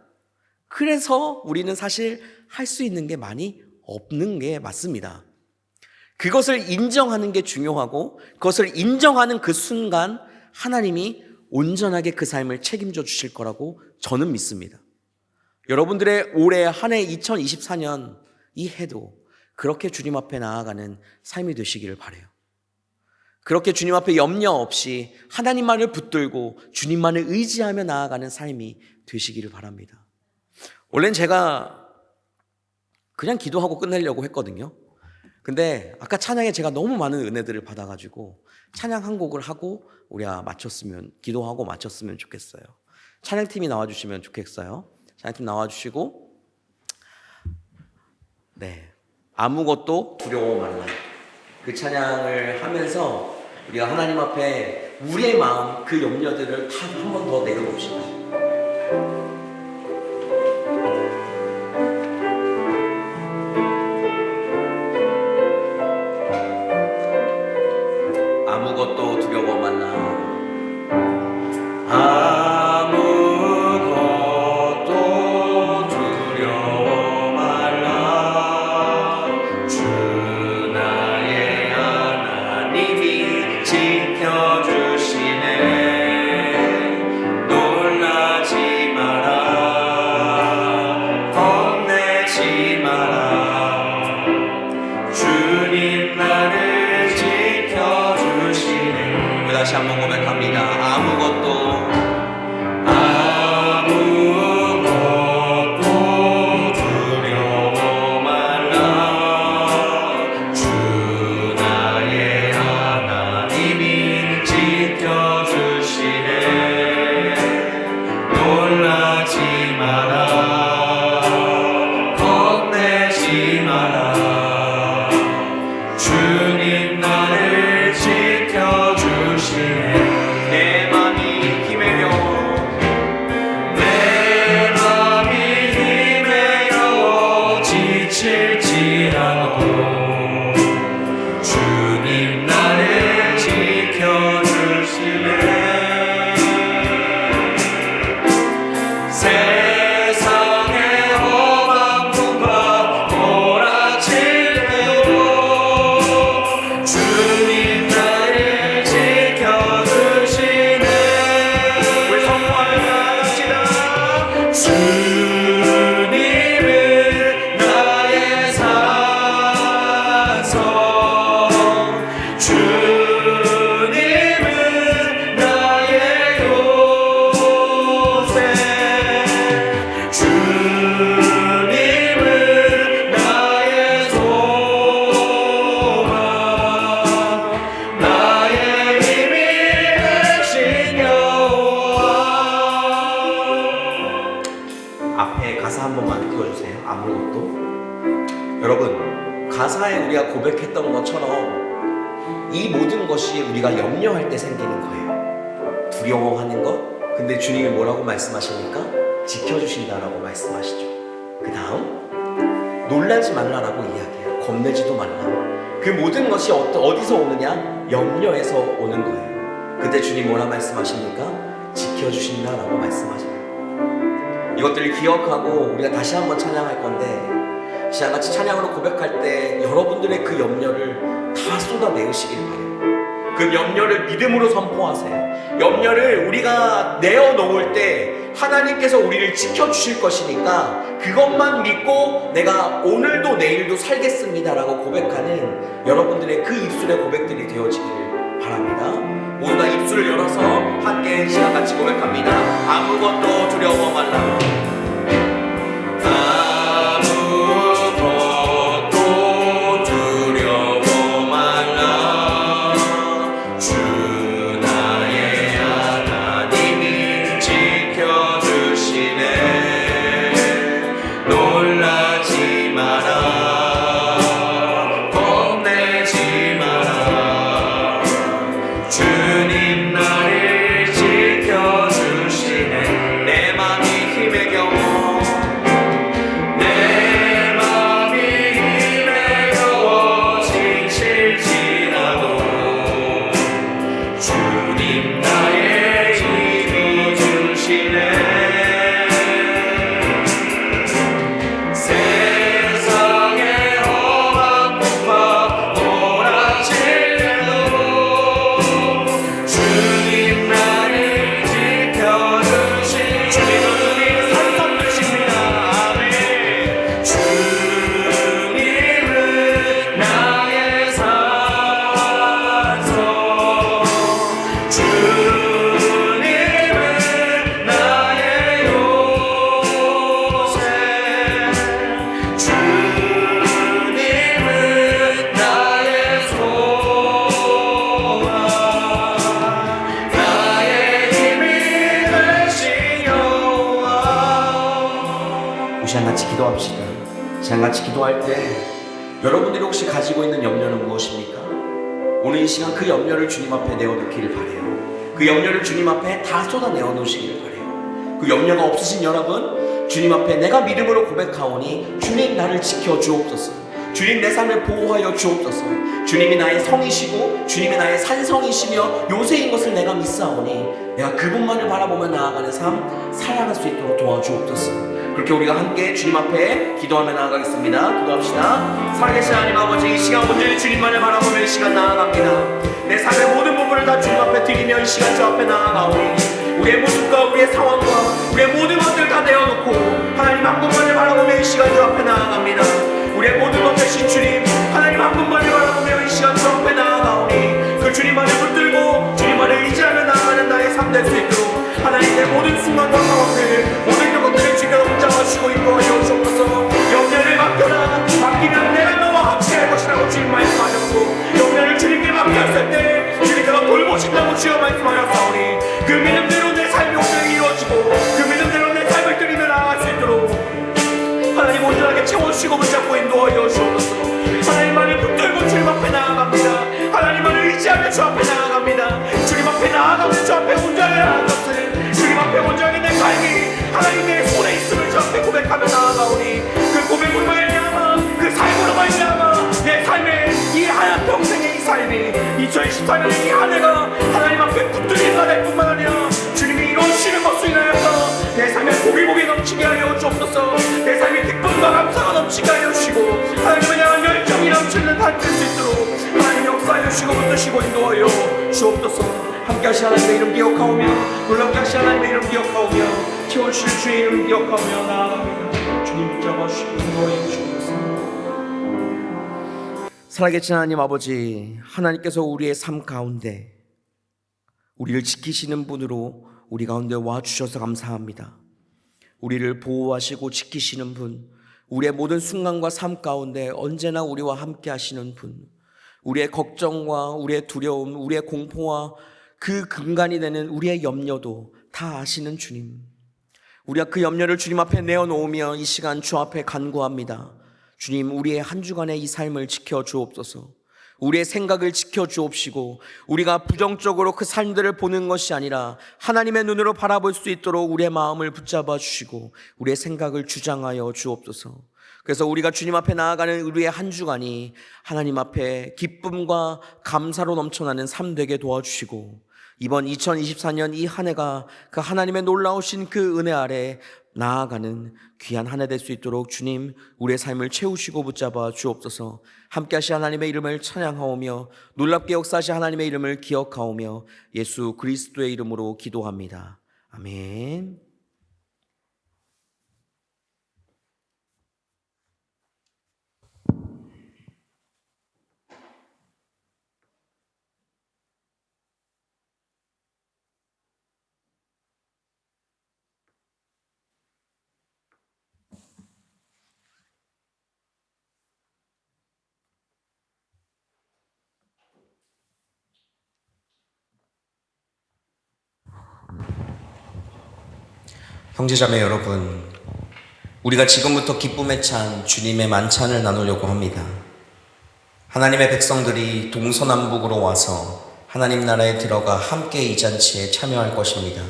그래서 우리는 사실 할 수 있는 게 많이 없는 게 맞습니다. 그것을 인정하는 게 중요하고 그것을 인정하는 그 순간 하나님이 온전하게 그 삶을 책임져 주실 거라고 저는 믿습니다. 여러분들의 올해 한 해 2024년 이 해도 그렇게 주님 앞에 나아가는 삶이 되시기를 바라요. 그렇게 주님 앞에 염려 없이 하나님만을 붙들고 주님만을 의지하며 나아가는 삶이 되시기를 바랍니다. 원래는 제가 그냥 기도하고 끝내려고 했거든요. 근데 아까 찬양에 제가 너무 많은 은혜들을 받아가지고 찬양 한 곡을 하고 우리가 마쳤으면, 기도하고 마쳤으면 좋겠어요. 찬양팀이 나와주시면 좋겠어요. 찬양팀 나와주시고, 네, 아무것도 두려워 말라. 그 찬양을 하면서 우리가 하나님 앞에 우리의 마음, 그 염려들을 다 한 번 더 내려봅시다. 아무것도 두려워 말라. 아무것도 두려워 말라. 주 나의 하나님이 지켜주시네. 놀라지 마라. 겁내지 마라. 주님 나를 지켜주시네. 다시 한번 고백합니다. 아무것도 두려워 말라. 주 나의 하나님이 지켜주시네. 놀라지 마라. 겁내지 마라. 주님 나를 지켜주시네. 내 맘이 힘에려 지칠지라도 주님 나를 지켜주시네. 세상의 험한 풍과 몰아칠 때도 주님 나를 지켜주시네. 우리 성도하며 나갑시다. 주님은 나의 산성, 주 마사에 우리가 고백했던 것처럼 이 모든 것이 우리가 염려할 때 생기는 거예요. 두려워하는 것. 근데 주님이 뭐라고 말씀하십니까? 지켜주신다라고 말씀하시죠. 그 다음 놀라지 말라라고 이야기해요. 겁내지도 말라. 그 모든 것이 어디서 오느냐? 염려에서 오는 거예요. 그때 주님 뭐라 말씀하십니까? 지켜주신다라고 말씀하셔요. 이것들을 기억하고 우리가 다시 한번 찬양할 건데, 시간같이 찬양으로 고백할 때 여러분들의 그 염려를 다 쏟아내으시길 바래요. 그 염려를 믿음으로 선포하세요. 염려를 우리가 내어놓을 때 하나님께서 우리를 지켜주실 것이니까 그것만 믿고 내가 오늘도 내일도 살겠습니다라고 고백하는 여러분들의 그 입술의 고백들이 되어지기를 바랍니다. 모두 다 입술을 열어서 함께 시간같이 고백합니다. 아무것도 두려워 말라. 시간같이 기도합시다. 시간같이 기도할 때 여러분들이 혹시 가지고 있는 염려는 무엇입니까? 오늘 이 시간 그 염려를 주님 앞에 내어놓기를 바래요. 그 염려를 주님 앞에 다 쏟아내어 놓으시길 바래요. 그 염려가 없으신 여러분, 주님 앞에 내가 믿음으로 고백하오니 주님 나를 지켜 주옵소서. 주님 내 삶을 보호하여 주옵소서. 주님이 나의 성이시고 주님이 나의 산성이시며 요새인 것을 내가 믿사오니 내가 그분만을 바라보며 나아가는 삶 살아갈 수 있도록 도와주옵소서. 그렇게 우리가 함께 주님 앞에 기도하며 나아가겠습니다. 기도합시다. 살아계신 하나님 아버지, 이 시간 온전히 주님만을 바라보며 이 시간 나아갑니다. 내 삶의 모든 부분을 다 주님 앞에 드리며 이 시간 주 앞에 나아가오니 우리의 모습과 우리의 상황과 우리의 모든 것들을 다 내어놓고 하나님 한 분만을 바라보며 이 시간 주 앞에 나아갑니다. 우리의 모든 것 되신 주님, 하나님 한 분만을 바라보며 이 시간 주 앞에 나아가오니 그 주님만을 붙들고 주님만을 의지하며 나아가는 나의 삶 될 수 있도록 하나님 내 모든 순간과 상황들 모든 것들을 주께서 붙잡아주시고 인도하여 주옵소서. 염려를 맡겨라. 맡기면 내가 너와 함께할 것이라고 주님 말씀하셨고 염려를 주님께 맡겼을 때 주님께서 돌보신다고 주여 말씀하셨사오니 그 믿음대로 내 삶이 온전히 이루어지고 그 믿음대로 내 삶을 드리며 나아갈 수 있도록 하나님 온전하게 채워주시고 붙잡고 인도하여 주옵소서. 하나님만을 붙들고 주님 앞에 나아갑니다. 하나님만을 의지하며 주 앞에 나아갑니다. 주님 앞에 나아가며 주 앞에 온전히 나아갈 것을 주님 앞에 온전히 내 삶이 하나님의 손에 있음을 주 앞에 고백하며 나아가오니 그 고백으로 말미암아 그 삶으로 말미암아 내 삶의 이 하얀 평생의 이 삶이 2014년의 이 한 해가 하나님 앞에 붙들린 한 해뿐만 아니라 주님이 이루시는 것을 인하여서 내 삶에 보기보기 넘치게 하여 주옵소서. 내 삶에 기쁨과 감사가 넘치게 하여 주시고 하나님을 향한 열정이 넘치는 한 될 수 있도록 하나님 역사하여 주시고 붙드시고 인도하여 주옵소서. 함께 하신 하나님의 이름 기억하오며 놀랍게 하신 하나님의 이름 기억하오며 채워주실 주의 이름 기억하오며 나아갑니다. 주님 붙잡아주시고 인도하여 주옵소서. 살아계신 하나님 아버지, 하나님께서 우리의 삶 가운데 우리를 지키시는 분으로 우리 가운데 와주셔서 감사합니다. 우리를 보호하시고 지키시는 분, 우리의 모든 순간과 삶 가운데 언제나 우리와 함께 하시는 분, 우리의 걱정과 우리의 두려움, 우리의 공포와 그 근간이 되는 우리의 염려도 다 아시는 주님, 우리가 그 염려를 주님 앞에 내어놓으며 이 시간 주 앞에 간구합니다. 주님, 우리의 한 주간의 이 삶을 지켜 주옵소서. 우리의 생각을 지켜 주옵시고 우리가 부정적으로 그 삶들을 보는 것이 아니라 하나님의 눈으로 바라볼 수 있도록 우리의 마음을 붙잡아 주시고 우리의 생각을 주장하여 주옵소서. 그래서 우리가 주님 앞에 나아가는 우리의 한 주간이 하나님 앞에 기쁨과 감사로 넘쳐나는 삶 되게 도와주시고 이번 2024년 이 한 해가 그 하나님의 놀라우신 그 은혜 아래 나아가는 귀한 한 해 될 수 있도록 주님 우리의 삶을 채우시고 붙잡아 주옵소서. 함께 하시 하나님의 이름을 찬양하오며 놀랍게 역사하시 하나님의 이름을 기억하오며 예수 그리스도의 이름으로 기도합니다. 아멘. 형제자매 여러분, 우리가 지금부터 기쁨에 찬 주님의 만찬을 나누려고 합니다. 하나님의 백성들이 동서남북으로 와서 하나님 나라에 들어가 함께 이 잔치에 참여할 것입니다.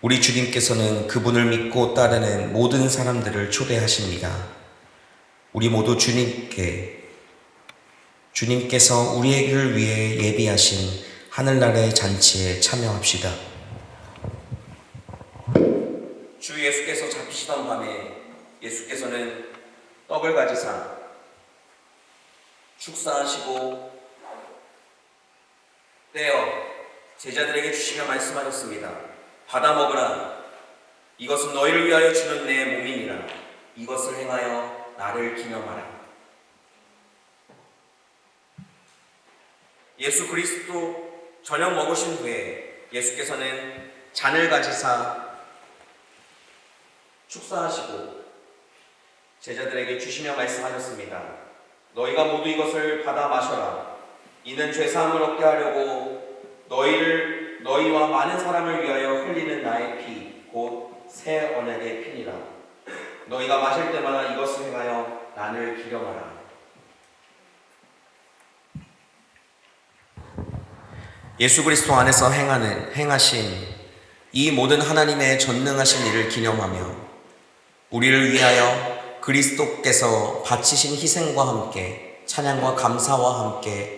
우리 주님께서는 그분을 믿고 따르는 모든 사람들을 초대하십니다. 우리 모두 주님께서 우리를 위해 예비하신 하늘나라의 잔치에 참여합시다. 주 예수께서 잡히시던 밤에 예수께서는 떡을 가지사 축사하시고 떼어 제자들에게 주시며 말씀하셨습니다. 받아 먹으라. 이것은 너희를 위하여 주는 내 몸이니라. 이것을 행하여 나를 기념하라. 예수 그리스도 저녁 먹으신 후에 예수께서는 잔을 가지사 축사하시고 제자들에게 주시며 말씀하셨습니다. 너희가 모두 이것을 받아 마셔라. 이는 죄사함을 얻게 하려고 너희와 많은 사람을 위하여 흘리는 나의 피, 곧 새 언약의 피니라. 너희가 마실 때마다 이것을 행하여 나를 기념하라. 예수 그리스도 안에서 행하신 이 모든 하나님의 전능하신 일을 기념하며 우리를 위하여 그리스도께서 바치신 희생과 함께 찬양과 감사와 함께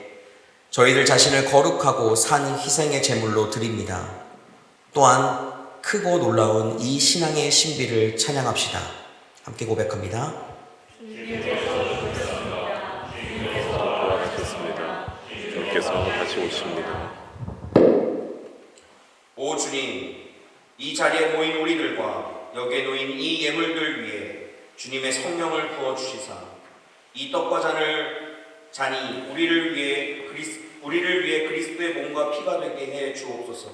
저희들 자신을 거룩하고 산 희생의 제물로 드립니다. 또한 크고 놀라운 이 신앙의 신비를 찬양합시다. 함께 고백합니다. 주님께서 다시 오십니다. 오 주님, 이 자리에 모인 우리들과 여기에 놓인 이 예물들 위에 주님의 성령을 부어주시사 이 떡과 잔이 우리를 위해 그리스도의 몸과 피가 되게 해 주옵소서.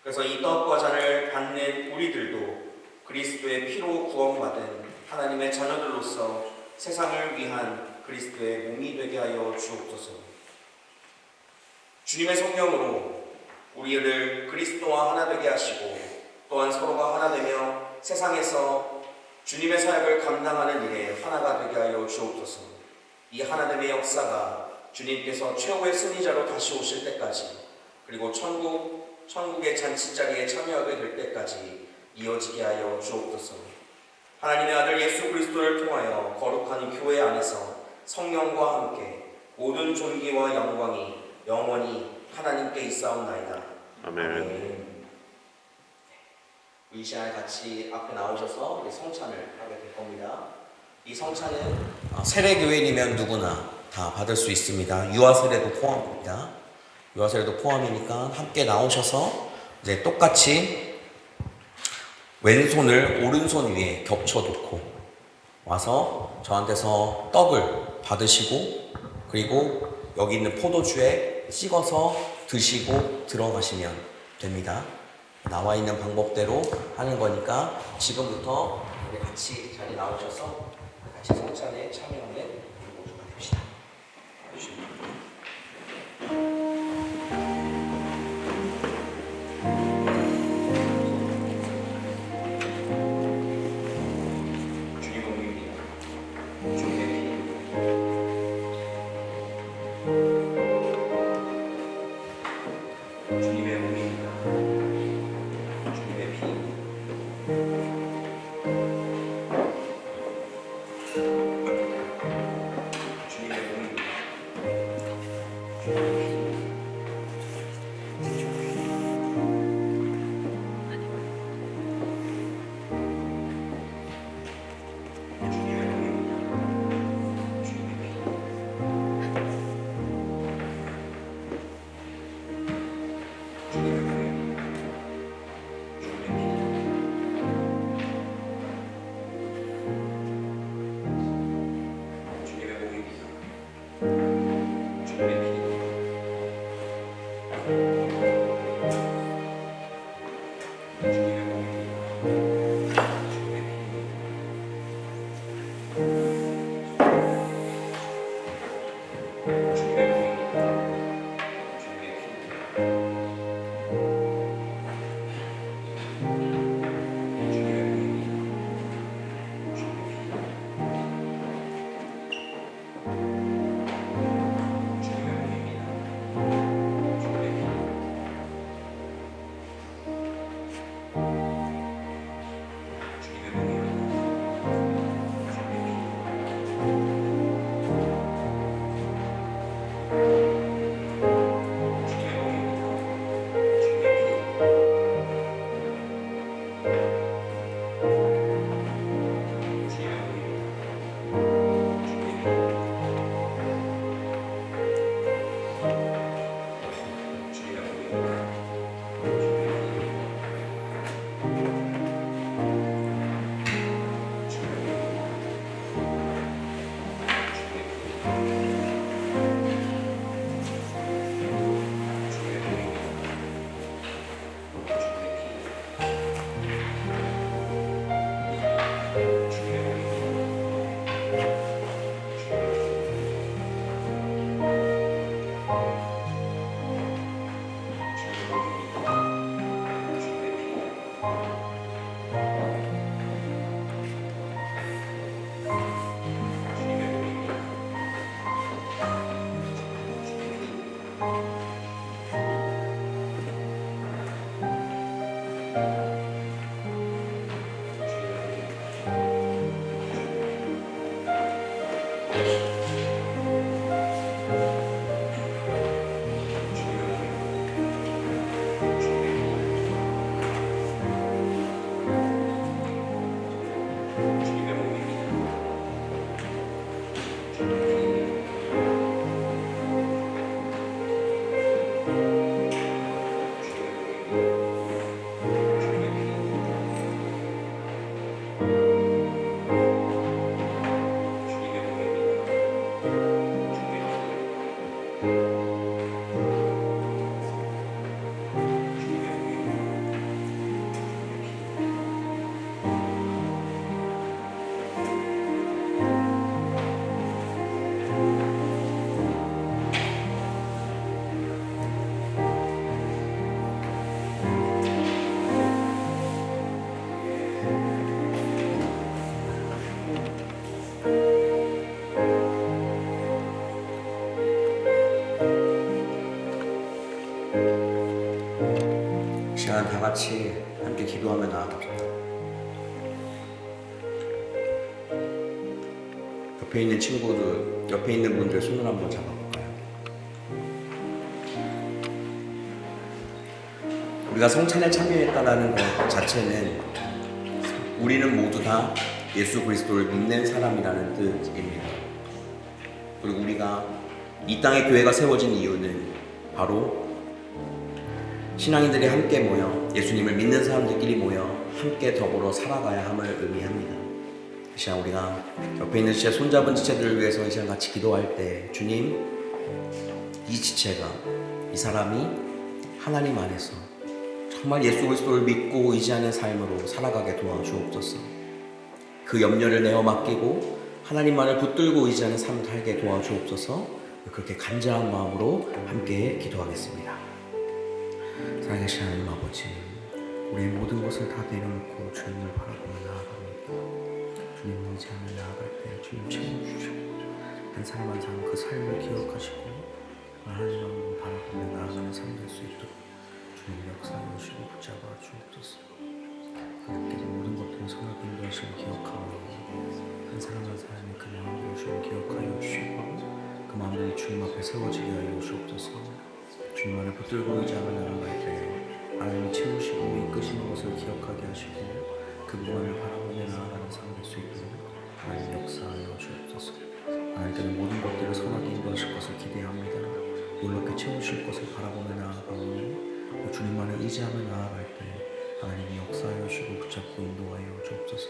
그래서 이 떡과 잔을 받는 우리들도 그리스도의 피로 구원받은 하나님의 자녀들로서 세상을 위한 그리스도의 몸이 되게 하여 주옵소서. 주님의 성령으로 우리를 그리스도와 하나 되게 하시고 또한 서로가 하나 되며 세상에서 주님의 사역을 감당하는 일에 하나가 되게 하여 주옵소서. 이 하나됨의 역사가 주님께서 최후의 승리자로 다시 오실 때까지 그리고 천국의 잔치자리에 참여하게 될 때까지 이어지게 하여 주옵소서. 하나님의 아들 예수 그리스도를 통하여 거룩한 교회 안에서 성령과 함께 모든 존귀와 영광이 영원히 하나님께 있사옵나이다. 아멘. 이 시간에 같이 앞에 나오셔서 성찬을 하게 될 겁니다. 이 성찬은 세례교인이면 누구나 다 받을 수 있습니다. 유아세례도 포함입니다. 유아세례도 포함이니까 함께 나오셔서 이제 똑같이 왼손을 오른손 위에 겹쳐놓고 와서 저한테서 떡을 받으시고 그리고 여기 있는 포도주에 찍어서 드시고 들어가시면 됩니다. 나와 있는 방법대로 하는 거니까 지금부터 우리 같이 자리 나오셔서 같이 성찬에 참여하는 모두가 됩시다. 주님 몸입니다. 시간 다 같이 함께 기도하며 나아갑시다. 옆에 있는 친구들, 옆에 있는 분들 손을 한번 잡아볼까요? 우리가 성찬에 참여했다라는 것 자체는 우리는 모두 다 예수 그리스도를 믿는 사람이라는 뜻입니다. 그리고 우리가 이 땅에 교회가 세워진 이유는 바로 신앙인들이 함께 모여 예수님을 믿는 사람들끼리 모여 함께 더불어 살아가야 함을 의미합니다. 이 시간 우리가 옆에 있는 지체, 손잡은 지체들을 위해서 이 시간 같이 기도할 때 주님, 이 지체가, 이 사람이 하나님 안에서 정말 예수 그리스도를 믿고 의지하는 삶으로 살아가게 도와주옵소서. 그 염려를 내어 맡기고 하나님만을 붙들고 의지하는 삶을 살게 도와주옵소서. 그렇게 간절한 마음으로 함께 기도하겠습니다. 살아계신 하나님 아버지, 우리의 모든 것을 다 내려놓고 주님을 바라보며 나아갑니다. 주님 의지하며 나아갈 때 주님 채워주시고 한 사람 한 사람 그 삶을 기억하시고 하나님을 바라보며 나아가는 삶 될 수 있도록 주님 역사해 주시고 붙잡아 주옵소서. 하나님께서 모든 것들을 선하게 인도하시고 기억하며 한 사람 한 사람의 그 마음을 주님 기억하여 주시고 그 그 마음들이 주님 앞에 세워지게 하여 주옵소서. 주님만을 붙들고 의지하며 나아갈 때 하나님이 채우시고 이끄시는 것을 기억하게 하시고 그분만을 바라보며 나아가는 삶 될 수 있도록 하나님 역사하여 주옵소서. 하나님께는 모든 것들을 선하게 인도하실 것을 기대합니다. 놀랍게 채우실 것을 바라보며 나아가오니 주님만을 의지하며 나아갈 때 하나님이 역사하여 주고 붙잡고 인도하여 주옵소서.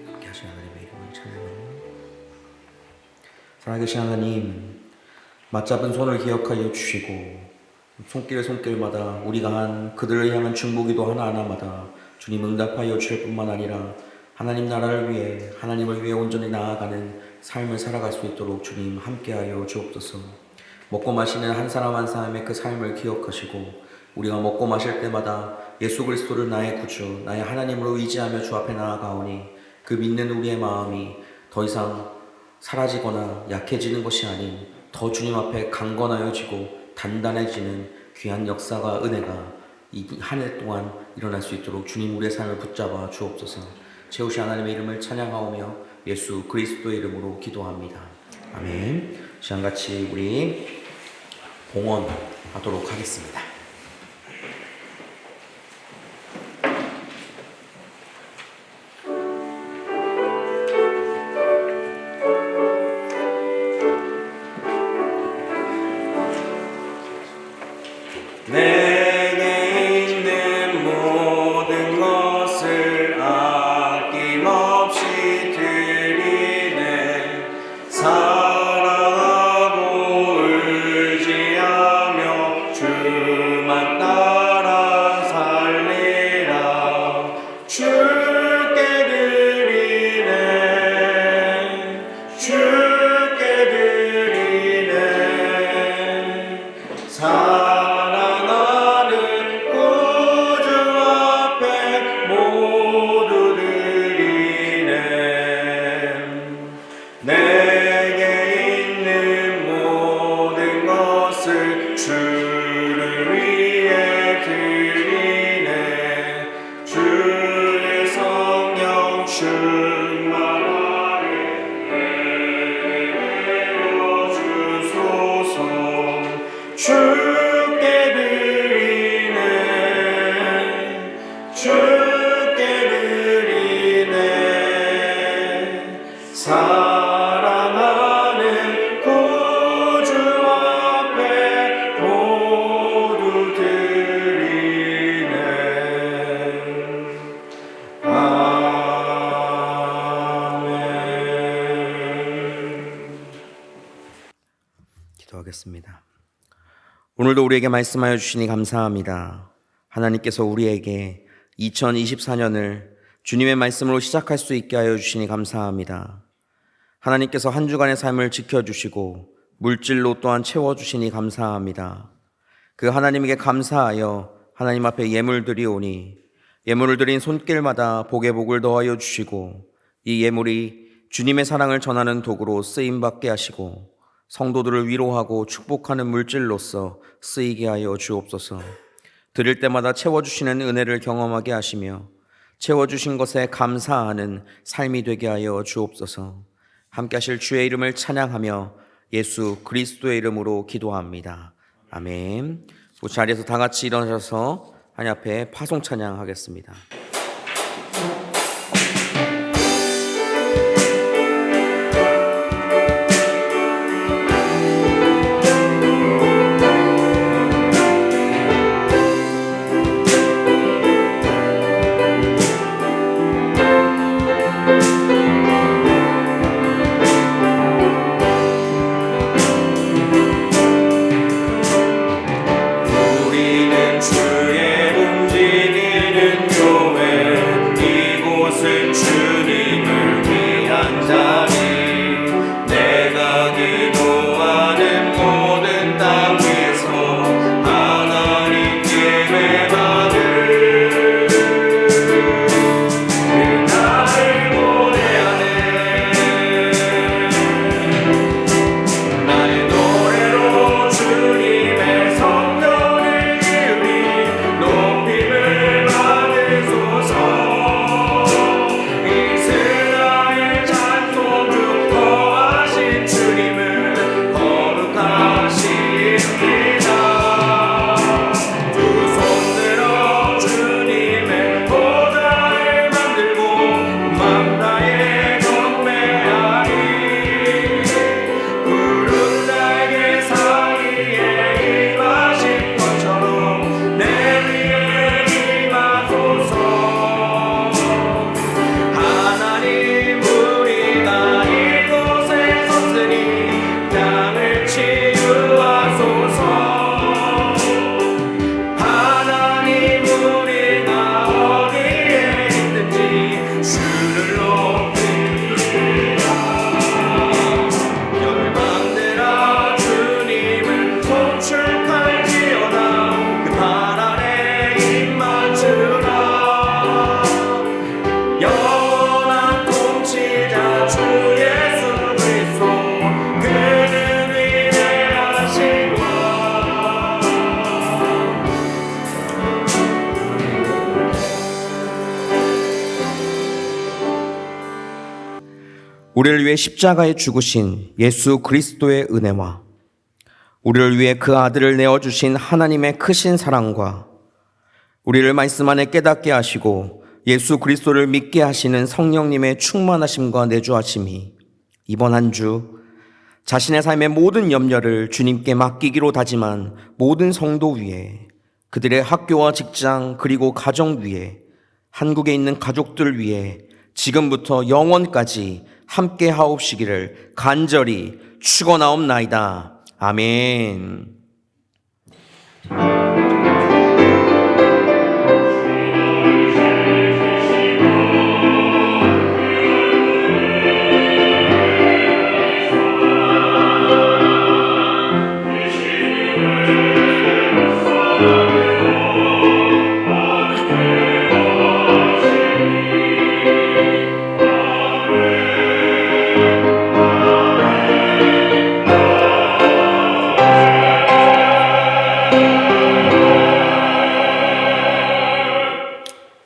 함께 하신 하나님의 이름을 찬양합니다. 살아계신 하나님, 맞잡은 손을 기억하여 주시고 손길마다 우리가 한 그들을 향한 중보기도 하나하나마다 주님 응답하여 주실 뿐만 아니라 하나님 나라를 위해 하나님을 위해 온전히 나아가는 삶을 살아갈 수 있도록 주님 함께하여 주옵소서. 먹고 마시는 한 사람 한 사람의 그 삶을 기억하시고 우리가 먹고 마실 때마다 예수 그리스도를 나의 구주, 나의 하나님으로 의지하며 주 앞에 나아가오니 그 믿는 우리의 마음이 더 이상 사라지거나 약해지는 것이 아닌 더 주님 앞에 강건하여지고 단단해지는 귀한 역사가 은혜가 이 한 해 동안 일어날 수 있도록 주님 우리의 삶을 붙잡아 주옵소서. 채우신 하나님의 이름을 찬양하오며 예수 그리스도의 이름으로 기도합니다. 아멘. 시간같이 우리 봉헌하도록 하겠습니다. 내게 있는 모든 것을 아낌없이 드리네. 사랑하고 의지하며 주만 따라 살리라. 주께 드리네. 주께 드리네. 사랑하는 구주 앞에 모두 드리네. 내게 있는 모든 것을 주를 위해 드리네. 주의 성령 충만하게 내려 주소서. 주께 드리네. 주께 드리네. 사랑하는 구주 앞에 모두 드리네. 아멘. 기도하겠습니다. 오늘도 우리에게 말씀하여 주시니 감사합니다. 하나님께서 우리에게 2024년을 주님의 말씀으로 시작할 수 있게 하여 주시니 감사합니다. 하나님께서 한 주간의 삶을 지켜주시고 물질로 또한 채워주시니 감사합니다. 그 하나님에게 감사하여 하나님 앞에 예물 드리오니 예물을 드린 손길마다 복에 복을 더하여 주시고 이 예물이 주님의 사랑을 전하는 도구로 쓰임받게 하시고 성도들을 위로하고 축복하는 물질로서 쓰이게 하여 주옵소서. 드릴 때마다 채워주시는 은혜를 경험하게 하시며 채워주신 것에 감사하는 삶이 되게 하여 주옵소서. 함께 하실 주의 이름을 찬양하며 예수 그리스도의 이름으로 기도합니다. 아멘. 그 자리에서 다 같이 일어나셔서 하나님 앞에 파송 찬양하겠습니다. 우리는 주의 움직이는 교회 우리를 위해 십자가에 죽으신 예수 그리스도의 은혜와 우리를 위해 그 아들을 내어주신 하나님의 크신 사랑과 우리를 말씀 안에 깨닫게 하시고 예수 그리스도를 믿게 하시는 성령님의 충만하심과 내주하심이 이번 한 주 자신의 삶의 모든 염려를 주님께 맡기기로 다짐한 모든 성도 위에, 그들의 학교와 직장 그리고 가정 위에, 한국에 있는 가족들 위에 지금부터 영원까지 함께 하옵시기를 간절히 축원하옵나이다. 아멘.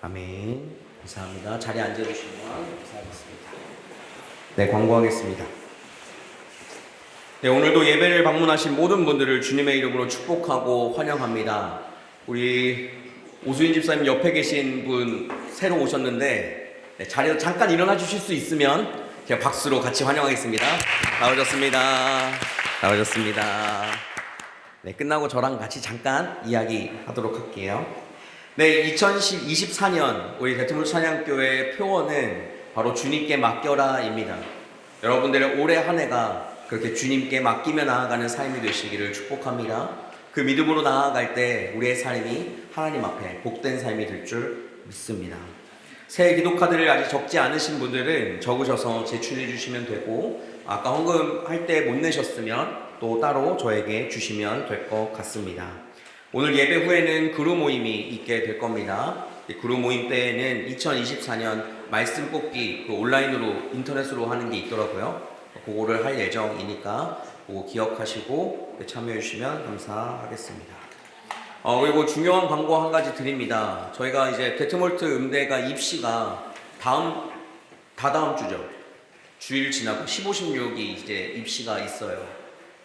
아멘. 감사합니다. 자리에 앉아주시면 감사하겠습니다. 네, 광고하겠습니다. 네, 오늘도 예배를 방문하신 모든 분들을 주님의 이름으로 축복하고 환영합니다. 우리 오수인 집사님 옆에 계신 분 새로 오셨는데 네, 자리에서 잠깐 일어나 주실 수 있으면 제가 박수로 같이 환영하겠습니다. 나와주셨습니다. 나와주셨습니다. 네, 끝나고 저랑 같이 잠깐 이야기하도록 할게요. 네, 2024년 우리 대트물 찬양교회 표어는 바로 주님께 맡겨라입니다. 여러분들의 올해 한 해가 그렇게 주님께 맡기며 나아가는 삶이 되시기를 축복합니다. 그 믿음으로 나아갈 때 우리의 삶이 하나님 앞에 복된 삶이 될 줄 믿습니다. 새해 기도카드를 아직 적지 않으신 분들은 적으셔서 제출해 주시면 되고, 아까 헌금할 때 못 내셨으면 또 따로 저에게 주시면 될 것 같습니다. 오늘 예배 후에는 그룹 모임이 있게 될 겁니다. 그룹 모임 때에는 2024년 말씀 뽑기 온라인으로 인터넷으로 하는 게 있더라고요. 그거를 할 예정이니까 그거 기억하시고 참여해 주시면 감사하겠습니다. 그리고 중요한 광고 한 가지 드립니다. 저희가 이제 데트몰트 음대가 입시가 다다음 주죠. 주일 지나고 15, 16이 이제 입시가 있어요.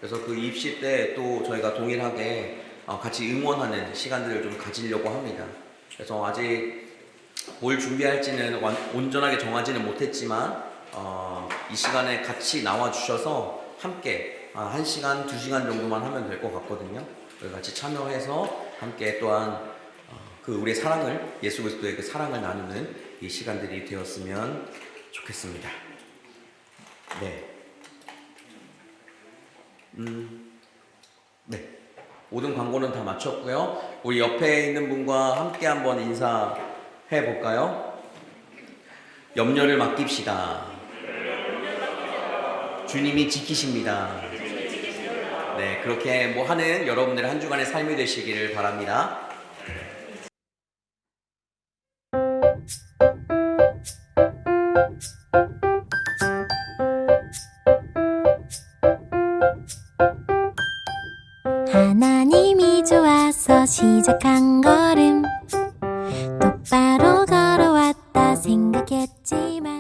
그래서 그 입시 때 또 저희가 동일하게 같이 응원하는 시간들을 좀 가지려고 합니다. 그래서 아직 뭘 준비할지는 온전하게 정하지는 못했지만 이 시간에 같이 나와 주셔서 함께 1시간, 2시간 정도만 하면 될 것 같거든요. 같이 참여해서 함께 또한 그 우리의 사랑을, 예수 그리스도의 그 사랑을 나누는 이 시간들이 되었으면 좋겠습니다. 네. 네. 모든 광고는 다 마쳤고요. 우리 옆에 있는 분과 함께 한번 인사해 볼까요? 염려를 맡깁시다. 주님이 지키십니다. 네, 그렇게 하는 여러분들의 한 주간의 삶이 되시기를 바랍니다. 하나님이 좋아서 시작한 걸음 똑바로 걸어왔다 생각했지만